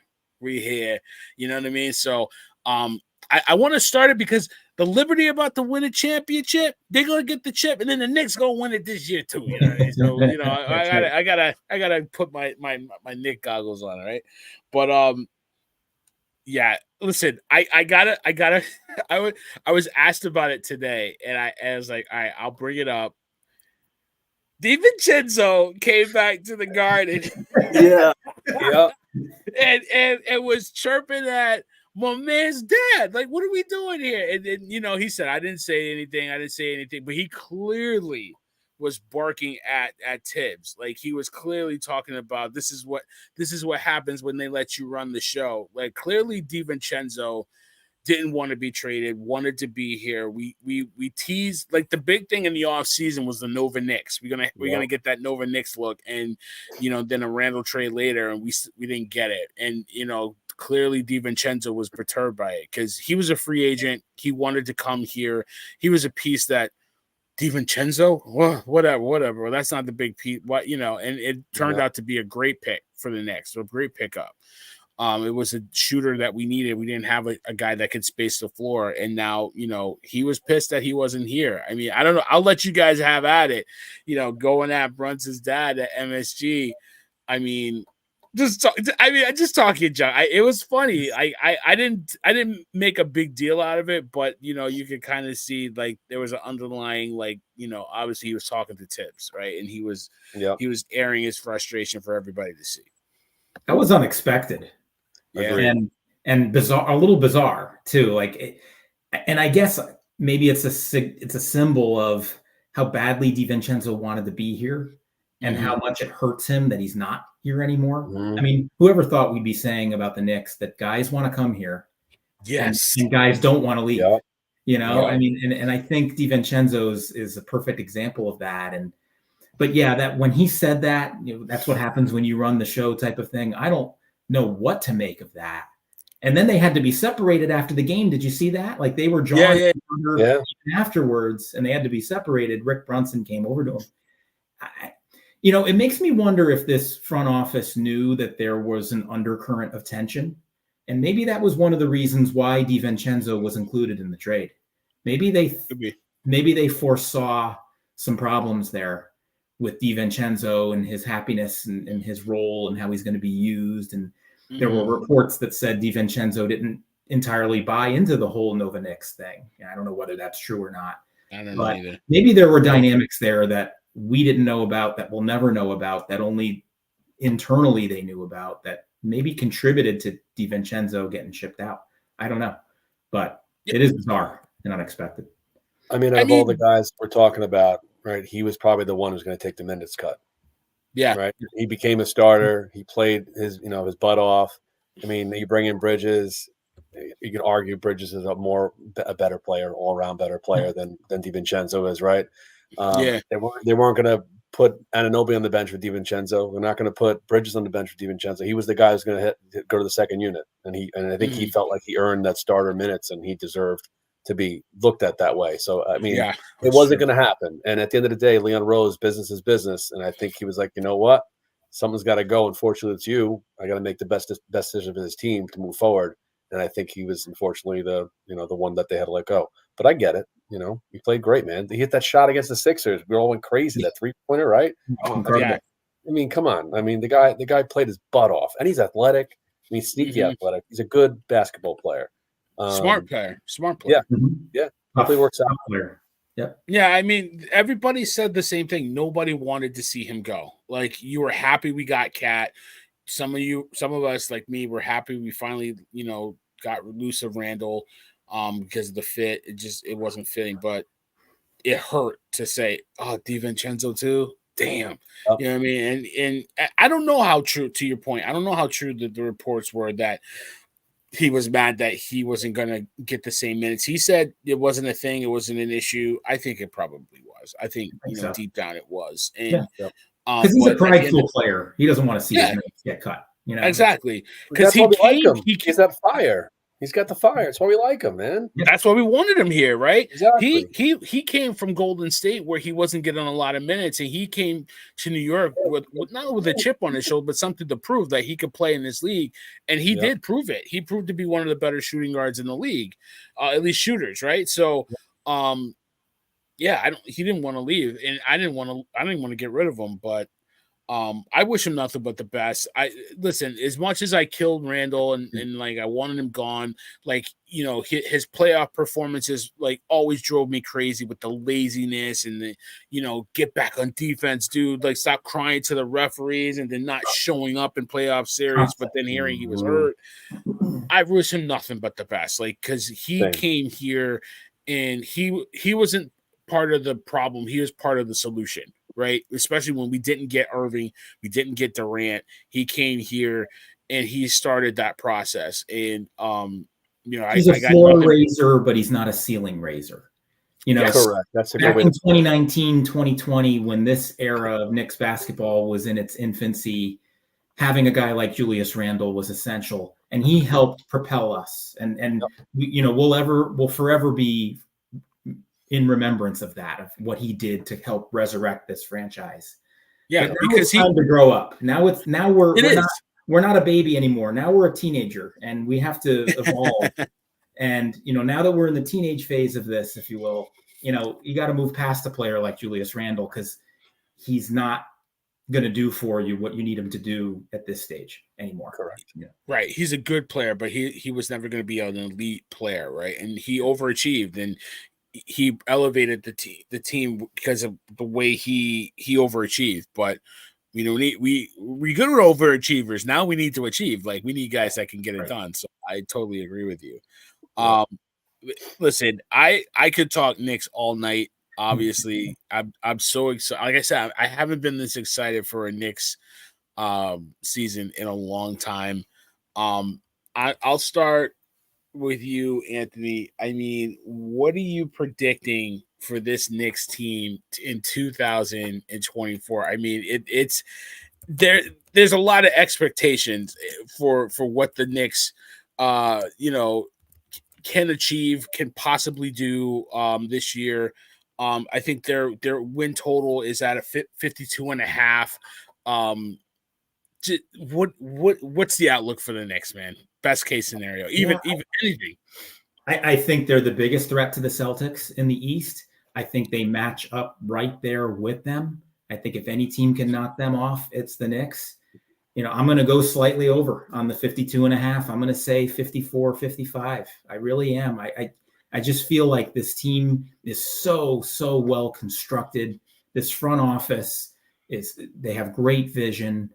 you know what I mean? So I want to start it because the Liberty about to win a championship, they're gonna get the chip, and then the Knicks gonna win it this year too. You know what I mean? So, you know, I gotta put my Knick goggles on, right? But yeah, listen, I gotta I was asked about it today, and I was like, all right, I'll bring it up. DiVincenzo came back to the Garden. Yeah. and was chirping at my man's dad. Like, what are we doing here? And then, you know, he said, I didn't say anything, but he clearly was barking at Tibbs. Like, he was clearly talking about this is what happens when they let you run the show. Like, clearly DiVincenzo didn't want to be traded, wanted to be here. We teased, like, the big thing in the offseason was the Nova Knicks. We're gonna get that Nova Knicks look, and, you know, then a Randall trade later, and we didn't get it. And, you know, clearly DiVincenzo was perturbed by it because he was a free agent. He wanted to come here. He was a piece that DiVincenzo, whatever. Well, that's not the big piece. What, you know, and it turned out to be a great pick for the Knicks, so a great pickup. It was a shooter that we needed. We didn't have a guy that could space the floor. And now, you know, he was pissed that he wasn't here. I mean, I don't know. I'll let you guys have at it, you know, going at Brunson's dad at MSG. I mean, just talking junk. It was funny. I didn't make a big deal out of it, but, you know, you could kind of see, like, there was an underlying, like, you know, obviously he was talking to Tibbs, right? And he was airing his frustration for everybody to see. That was unexpected. Yeah. And bizarre, a little bizarre too. Like, and I guess maybe it's a symbol of how badly DiVincenzo wanted to be here, and how much it hurts him that he's not here anymore. I mean, whoever thought we'd be saying about the Knicks that guys want to come here, yes, and guys don't want to leave. Yeah. You know, I mean, and I think DiVincenzo is a perfect example of that. But yeah, that when he said that, you know, that's what happens when you run the show type of thing. I don't know what to make of that. And then they had to be separated after the game. Did you see that? Like, they were drawing afterwards, and they had to be separated. Rick Brunson came over to him. You know, it makes me wonder if this front office knew that there was an undercurrent of tension. And maybe that was one of the reasons why DiVincenzo was included in the trade. Maybe they foresaw some problems there with DiVincenzo and his happiness and his role and how he's going to be used. And there were reports that said DiVincenzo didn't entirely buy into the whole Nova Knicks thing. I don't know whether that's true or not. I don't know either. Maybe there were dynamics there that we didn't know about, that we'll never know about, that only internally they knew about, that maybe contributed to DiVincenzo getting shipped out. I don't know. But it is bizarre and unexpected. I mean, all the guys we're talking about, right, he was probably the one who's going to take the minutes cut. Yeah. Right. He became a starter. He played his butt off. I mean, you bring in Bridges. You can argue Bridges is a better player, all around better player than DiVincenzo is, right? They weren't going to put Anunoby on the bench for DiVincenzo. They're not going to put Bridges on the bench for DiVincenzo. He was the guy who's going to go to the second unit, and I think he felt like he earned that starter minutes, and he deserved to be looked at that way. So, I mean, it wasn't going to happen. And at the end of the day, Leon Rose, business is business. And I think he was like, you know what? Someone's got to go. Unfortunately, it's you. I got to make the best decision for this team to move forward. And I think he was, unfortunately, the one that they had to let go. But I get it. You know, he played great, man. He hit that shot against the Sixers. We all went crazy. That 3-pointer, right? Oh, Incredible. yeah. I mean, come on. I mean, the guy played his butt off, and he's athletic. I mean, sneaky athletic. He's a good basketball player. Smart player. Yeah, Mhm. yeah. Hopefully, it works out. Player. Yep. Yeah, I mean, everybody said the same thing. Nobody wanted to see him go. Like, you were happy we got Cat. Some of us, like me, were happy we finally, got loose of Randall, because of the fit. It wasn't fitting, but it hurt to say, oh, DiVincenzo too. Damn. Yep. You know what I mean? And I don't know how true, to your point, I don't know how true the reports were that he was mad that he wasn't going to get the same minutes. He said it wasn't a thing. It wasn't an issue. I think it probably was. I think, so. Deep down it was. Yeah. And because he's a prideful player. He doesn't want to see his minutes get cut. Exactly. Because he like him. He's that fire. He's got the fire. That's why we like him, man. That's why we wanted him here, right? Exactly. He came from Golden State where he wasn't getting a lot of minutes, and he came to New York with not with a chip on his shoulder, but something to prove that he could play in this league, and he did prove it. He proved to be one of the better shooting guards in the league, at least shooters, right? So, he didn't want to leave, and I didn't want to get rid of him, but. I wish him nothing but the best. Listen, as much as I killed Randall and like I wanted him gone, like, his playoff performances like always drove me crazy with the laziness and the, get back on defense, dude. Like, stop crying to the referees and then not showing up in playoff series, but then hearing he was hurt. I wish him nothing but the best. Like, because he came here and he wasn't part of the problem. He was part of the solution. Right, especially when we didn't get Irving, we didn't get Durant. He came here and he started that process. And he's a floor raiser, but he's not a ceiling raiser. Correct. That's a good back in 2019, 2020, when this era of Knicks basketball was in its infancy, having a guy like Julius Randle was essential, and he helped propel us. And we'll forever be in remembrance of that, of what he did to help resurrect this franchise. Yeah, but because it's time to grow up. We're not a baby anymore. Now we're a teenager, and we have to evolve. And now that we're in the teenage phase of this, if you will, you got to move past a player like Julius Randle, because he's not going to do for you what you need him to do at this stage anymore. Correct. Yeah. Right. He's a good player, but he was never going to be an elite player, right? And he overachieved, and he elevated the team because of the way he overachieved. But we good with overachievers. Now we need to achieve. Like, we need guys that can get it done. So I totally agree with you. Listen, I could talk Knicks all night. Obviously, I'm so excited. Like I said, I haven't been this excited for a Knicks season in a long time. I'll start with you, Anthony. I mean, what are you predicting for this Knicks team in 2024? I mean, it's there's a lot of expectations for what the Knicks can achieve, can possibly do this year. I think their win total is at a 52.5. What's the outlook for the Knicks, man? Best case scenario, even anything. I think they're the biggest threat to the Celtics in the East. I think they match up right there with them. I think if any team can knock them off, it's the Knicks. I'm going to go slightly over on the 52.5. I'm going to say 54, 55. I really am. I just feel like this team is so well constructed. This front office they have great vision.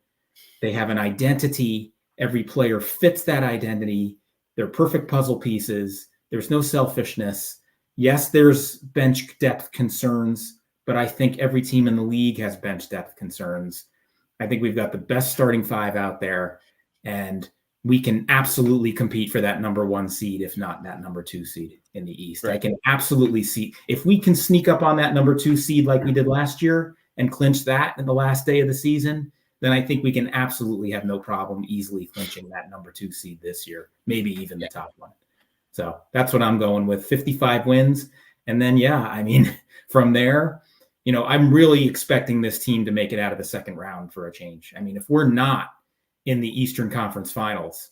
They have an identity. Every player fits that identity. They're perfect puzzle pieces. There's no selfishness. Yes, there's bench depth concerns, but I think every team in the league has bench depth concerns. I think we've got the best starting five out there, and we can absolutely compete for that number 1 seed, if not that number 2 seed in the East. Right. I can absolutely see if we can sneak up on that number 2 seed like we did last year and clinch that in the last day of the season, then I think we can absolutely have no problem easily clinching that number 2 seed this year, maybe even the top one. So that's what I'm going with, 55 wins. And then, from there, I'm really expecting this team to make it out of the second round for a change. I mean, if we're not in the Eastern Conference Finals,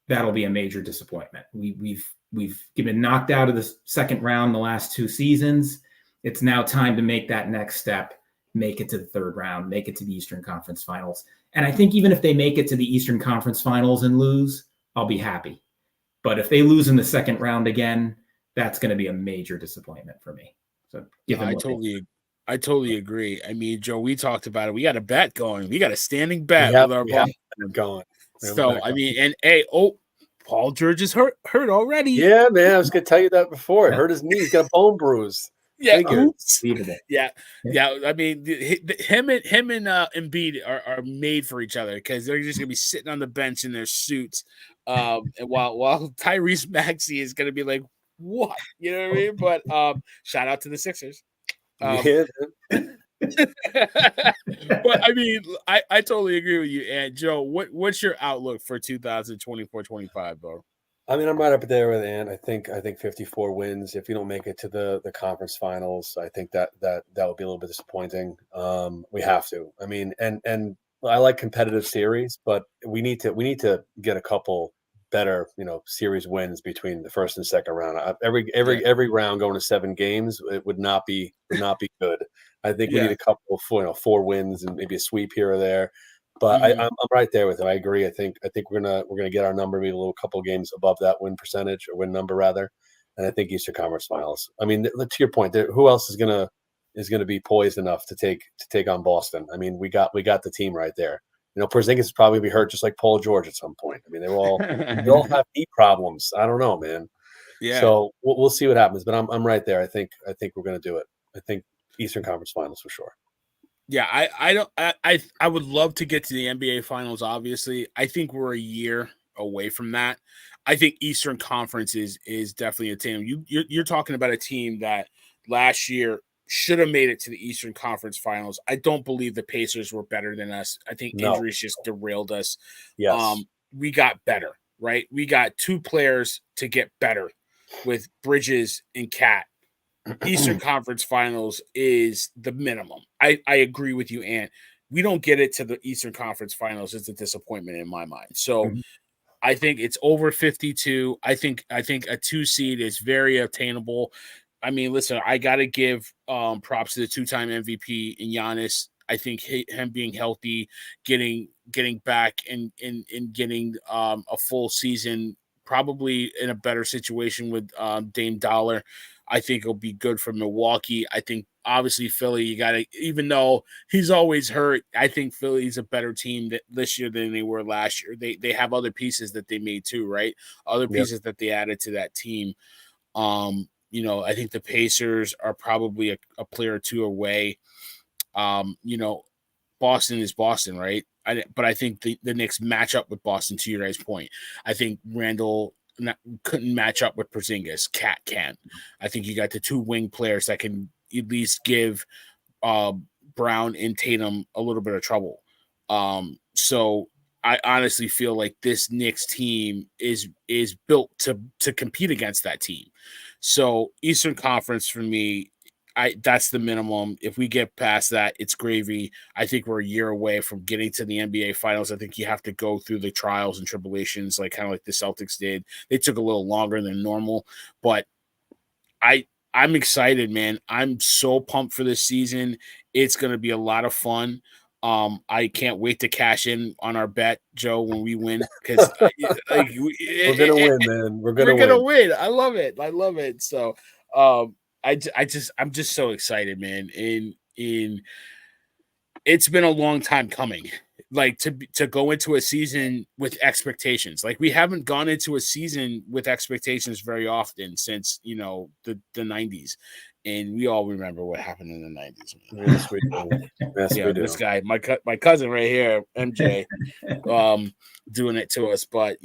that'll be a major disappointment. We've We've been knocked out of the second round the last 2 seasons. It's now time to make that next step, make it to the third round, make it to the Eastern Conference Finals. And I think even if they make it to the Eastern Conference Finals and lose, I'll be happy. But if they lose in the second round again, that's going to be a major disappointment for me. So I totally agree. I mean, Joe, we talked about it. We got a bet going. We got a standing bet we have, with our we have going. So I mean, and hey, Paul George is hurt already. Yeah, man. I was gonna tell you that before. It hurt his knee. He's got a bone bruise. Yeah, yeah. I mean, him and Embiid are made for each other because they're just gonna be sitting on the bench in their suits, and while Tyrese Maxey is gonna be like, what, you know what I mean? But shout out to the Sixers. Yeah. But I mean, I totally agree with you. And Joe, what's your outlook for 2024-25, bro? I mean, I'm right up there with Ant. I think 54 wins. If you don't make it to the conference finals, I think that would be a little bit disappointing. We have to. I mean, and I like competitive series, but we need to get a couple better, series wins between the first and second round. Every round going to 7 games, it would not be good. I think we need a couple of 4 wins and maybe a sweep here or there. But I'm right there with him. I agree. I think we're gonna get our number, maybe a little couple games above that win percentage or win number rather. And I think Eastern Conference Finals. I mean, to your point, who else is gonna be poised enough to take on Boston? I mean, we got the team right there. Porzingis is probably be hurt just like Paul George at some point. I mean, they all have knee problems. I don't know, man. Yeah. So we'll see what happens. But I'm right there. I think we're gonna do it. I think Eastern Conference Finals for sure. Yeah, I would love to get to the NBA Finals. Obviously, I think we're a year away from that. I think Eastern Conference is definitely attainable. You're talking about a team that last year should have made it to the Eastern Conference Finals. I don't believe the Pacers were better than us. I think injuries just derailed us. Yes. We got better, right? We got 2 players to get better with Bridges and Cat. Eastern Conference Finals is the minimum. I agree with you, Ant. We don't get it to the Eastern Conference Finals. It's a disappointment in my mind. So I think it's over 52. I think a 2 seed is very attainable. I mean, listen, I got to give props to the 2-time MVP in Giannis. I think him being healthy, getting back and getting a full season, probably in a better situation with Dame Dollar. I think it'll be good for Milwaukee. I think obviously Philly, you got to, even though he's always hurt, I think Philly's a better team this year than they were last year. They have other pieces that they made too, right? Other pieces that they added to that team. I think the Pacers are probably a player or 2 away. Boston is Boston, right? But I think the Knicks match up with Boston, to your guys' point. I think Randall couldn't match up with Porzingis. Cat can. I think you got the 2 wing players that can at least give Brown and Tatum a little bit of trouble. So I honestly feel like this Knicks team is built to compete against that team. So Eastern Conference for me, that's the minimum. If we get past that, it's gravy. I think we're a year away from getting to the NBA Finals. I think you have to go through the trials and tribulations, like kind of like the Celtics did. They took a little longer than normal, but I'm excited, man. I'm so pumped for this season. It's going to be a lot of fun. I can't wait to cash in on our bet, Joe, when we win, because we're gonna win, man. We're gonna win. I love it. So, I'm just so excited, man. And it's been a long time coming. Like to go into a season with expectations. Like we haven't gone into a season with expectations very often since the 90s. And we all remember what happened in the 90s. Yes, we do. Yes, we do. This guy, my cousin right here, MJ, doing it to us. But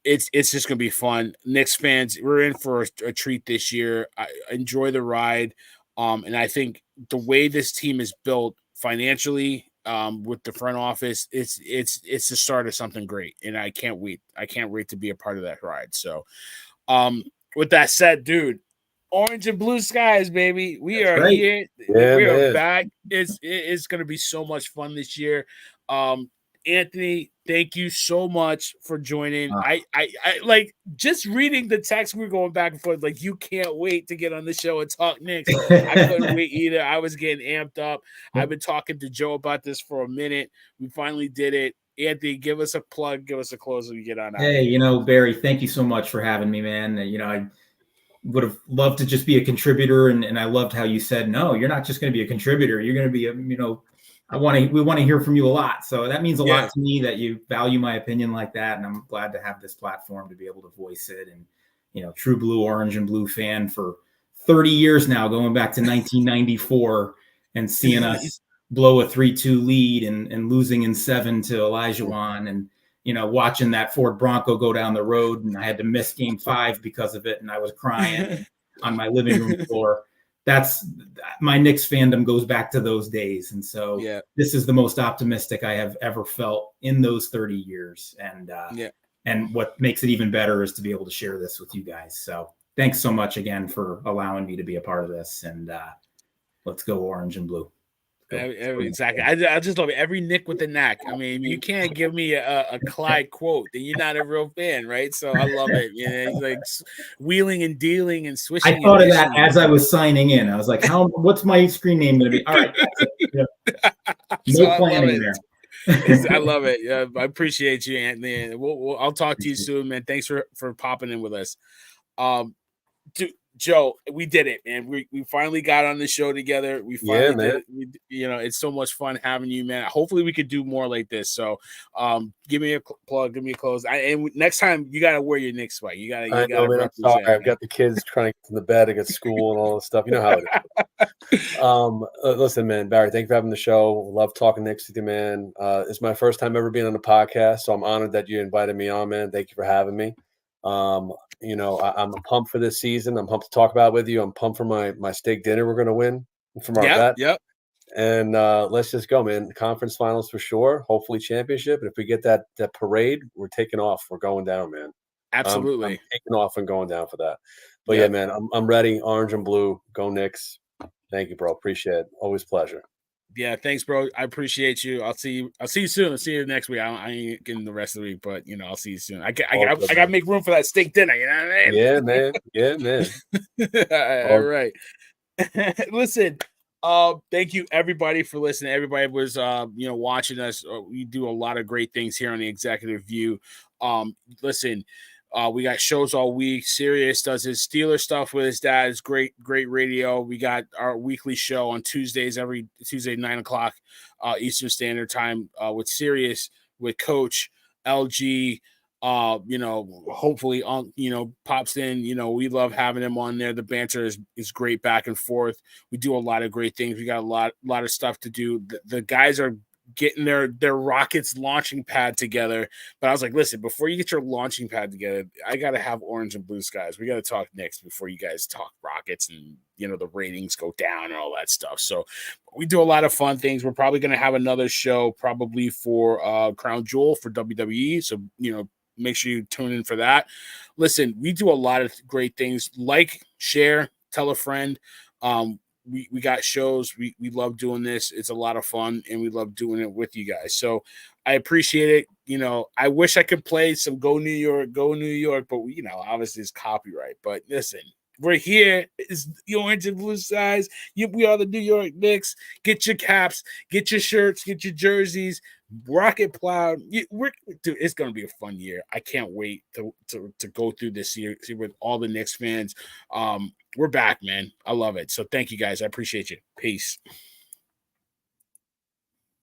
it's just gonna be fun. Knicks fans, we're in for a treat this year. I enjoy the ride, and I think the way this team is built financially, with the front office, it's the start of something great, and I can't wait. I can't wait to be a part of that ride. So, with that said, dude, orange and blue skies, baby. We are here. Yeah, we man. are back. It's gonna be so much fun this year. Anthony, thank you so much for joining. I like just reading the text. We're going back and forth. Like, you can't wait to get on the show and talk Knicks. I couldn't wait either. I was getting amped up. I've been talking to Joe about this for a minute. We finally did it. Anthony, give us a plug. Give us a close when we get on out. Hey, Barry, thank you so much for having me, man. I would have loved to just be a contributor, and I loved how you said, no, you're not just going to be a contributor. You're going to be we want to hear from you a lot. So that means a lot to me that you value my opinion like that. And I'm glad to have this platform to be able to voice it. And, true blue, orange and blue fan for 30 years now, going back to 1994 and seeing us blow a 3-2 lead and losing in 7 to Olajuwon, and, watching that Ford Bronco go down the road, and I had to miss game 5 because of it. And I was crying on my living room floor. That's my Knicks fandom goes back to those days. And so this is the most optimistic I have ever felt in those 30 years. And what makes it even better is to be able to share this with you guys. So thanks so much again for allowing me to be a part of this. And let's go orange and blue. Exactly. I just love it. Every Nick with a knack. I mean, you can't give me a Clyde quote, then you're not a real fan, right? So I love it. He's like wheeling and dealing and swishing. I thought of that as I was signing in. I was like, what's my screen name going to be? All right. No planning there. I love it. Yeah, I appreciate you, Anthony. I'll talk to you soon, man. Thanks for popping in with us. Joe, we did it, man. We finally got on the show together. We finally did it. It's so much fun having you, man. Hopefully we could do more like this. So give me a plug, give me a close. And next time you gotta wear your Knicks sweat. You gotta represent. I've got the kids trying to get to the bed, I got school and all this stuff. You know how it is. Listen, man, Barry, thank you for having the show. Love talking Knicks with you, man. It's my first time ever being on the podcast, so I'm honored that you invited me on, man. Thank you for having me. I'm pumped for this season. I'm pumped to talk about it with you. I'm pumped for my steak dinner we're going to win from our bet. Yep. And let's just go, man. Conference finals for sure. Hopefully championship. And if we get that parade, we're taking off. We're going down, man. Absolutely. I'm taking off and going down for that. But yeah, man, I'm ready. Orange and blue. Go Knicks. Thank you, bro. Appreciate it. Always pleasure. Yeah, thanks, bro. I appreciate you. I'll see you soon. I'll see you next week. I ain't getting the rest of the week, but I'll see you soon. I gotta make room for that steak dinner. You know what I mean? Yeah, man. All right. Listen, thank you everybody for listening. Everybody was watching us. We do a lot of great things here on the Executive View. Listen. We got shows all week. Sirius does his Steeler stuff with his dad. It's great radio. We got our weekly show on Tuesdays, every Tuesday, 9:00 Eastern Standard Time with Sirius, with Coach LG. Hopefully, pops in. We love having him on there. The banter is great back and forth. We do a lot of great things. We got a lot of stuff to do. The guys are getting their Rockets launching pad together. But I was like, listen, before you get your launching pad together, I got to have orange and blue skies. We got to talk Knicks before you guys talk Rockets and, the ratings go down and all that stuff. So we do a lot of fun things. We're probably going to have another show probably for Crown Jewel for WWE. So, make sure you tune in for that. Listen, we do a lot of great things. Like, share, tell a friend. We got shows. We love doing this. It's a lot of fun, and we love doing it with you guys. So I appreciate it. I wish I could play some Go New York, but obviously it's copyright. But listen, we're here. It's the orange and blue skies. We are the New York Knicks. Get your caps, get your shirts, get your jerseys. Rocket Plow. Dude, it's gonna be a fun year. I can't wait to go through this year with all the Knicks fans. We're back, man. I love it. So thank you guys. I appreciate you. Peace.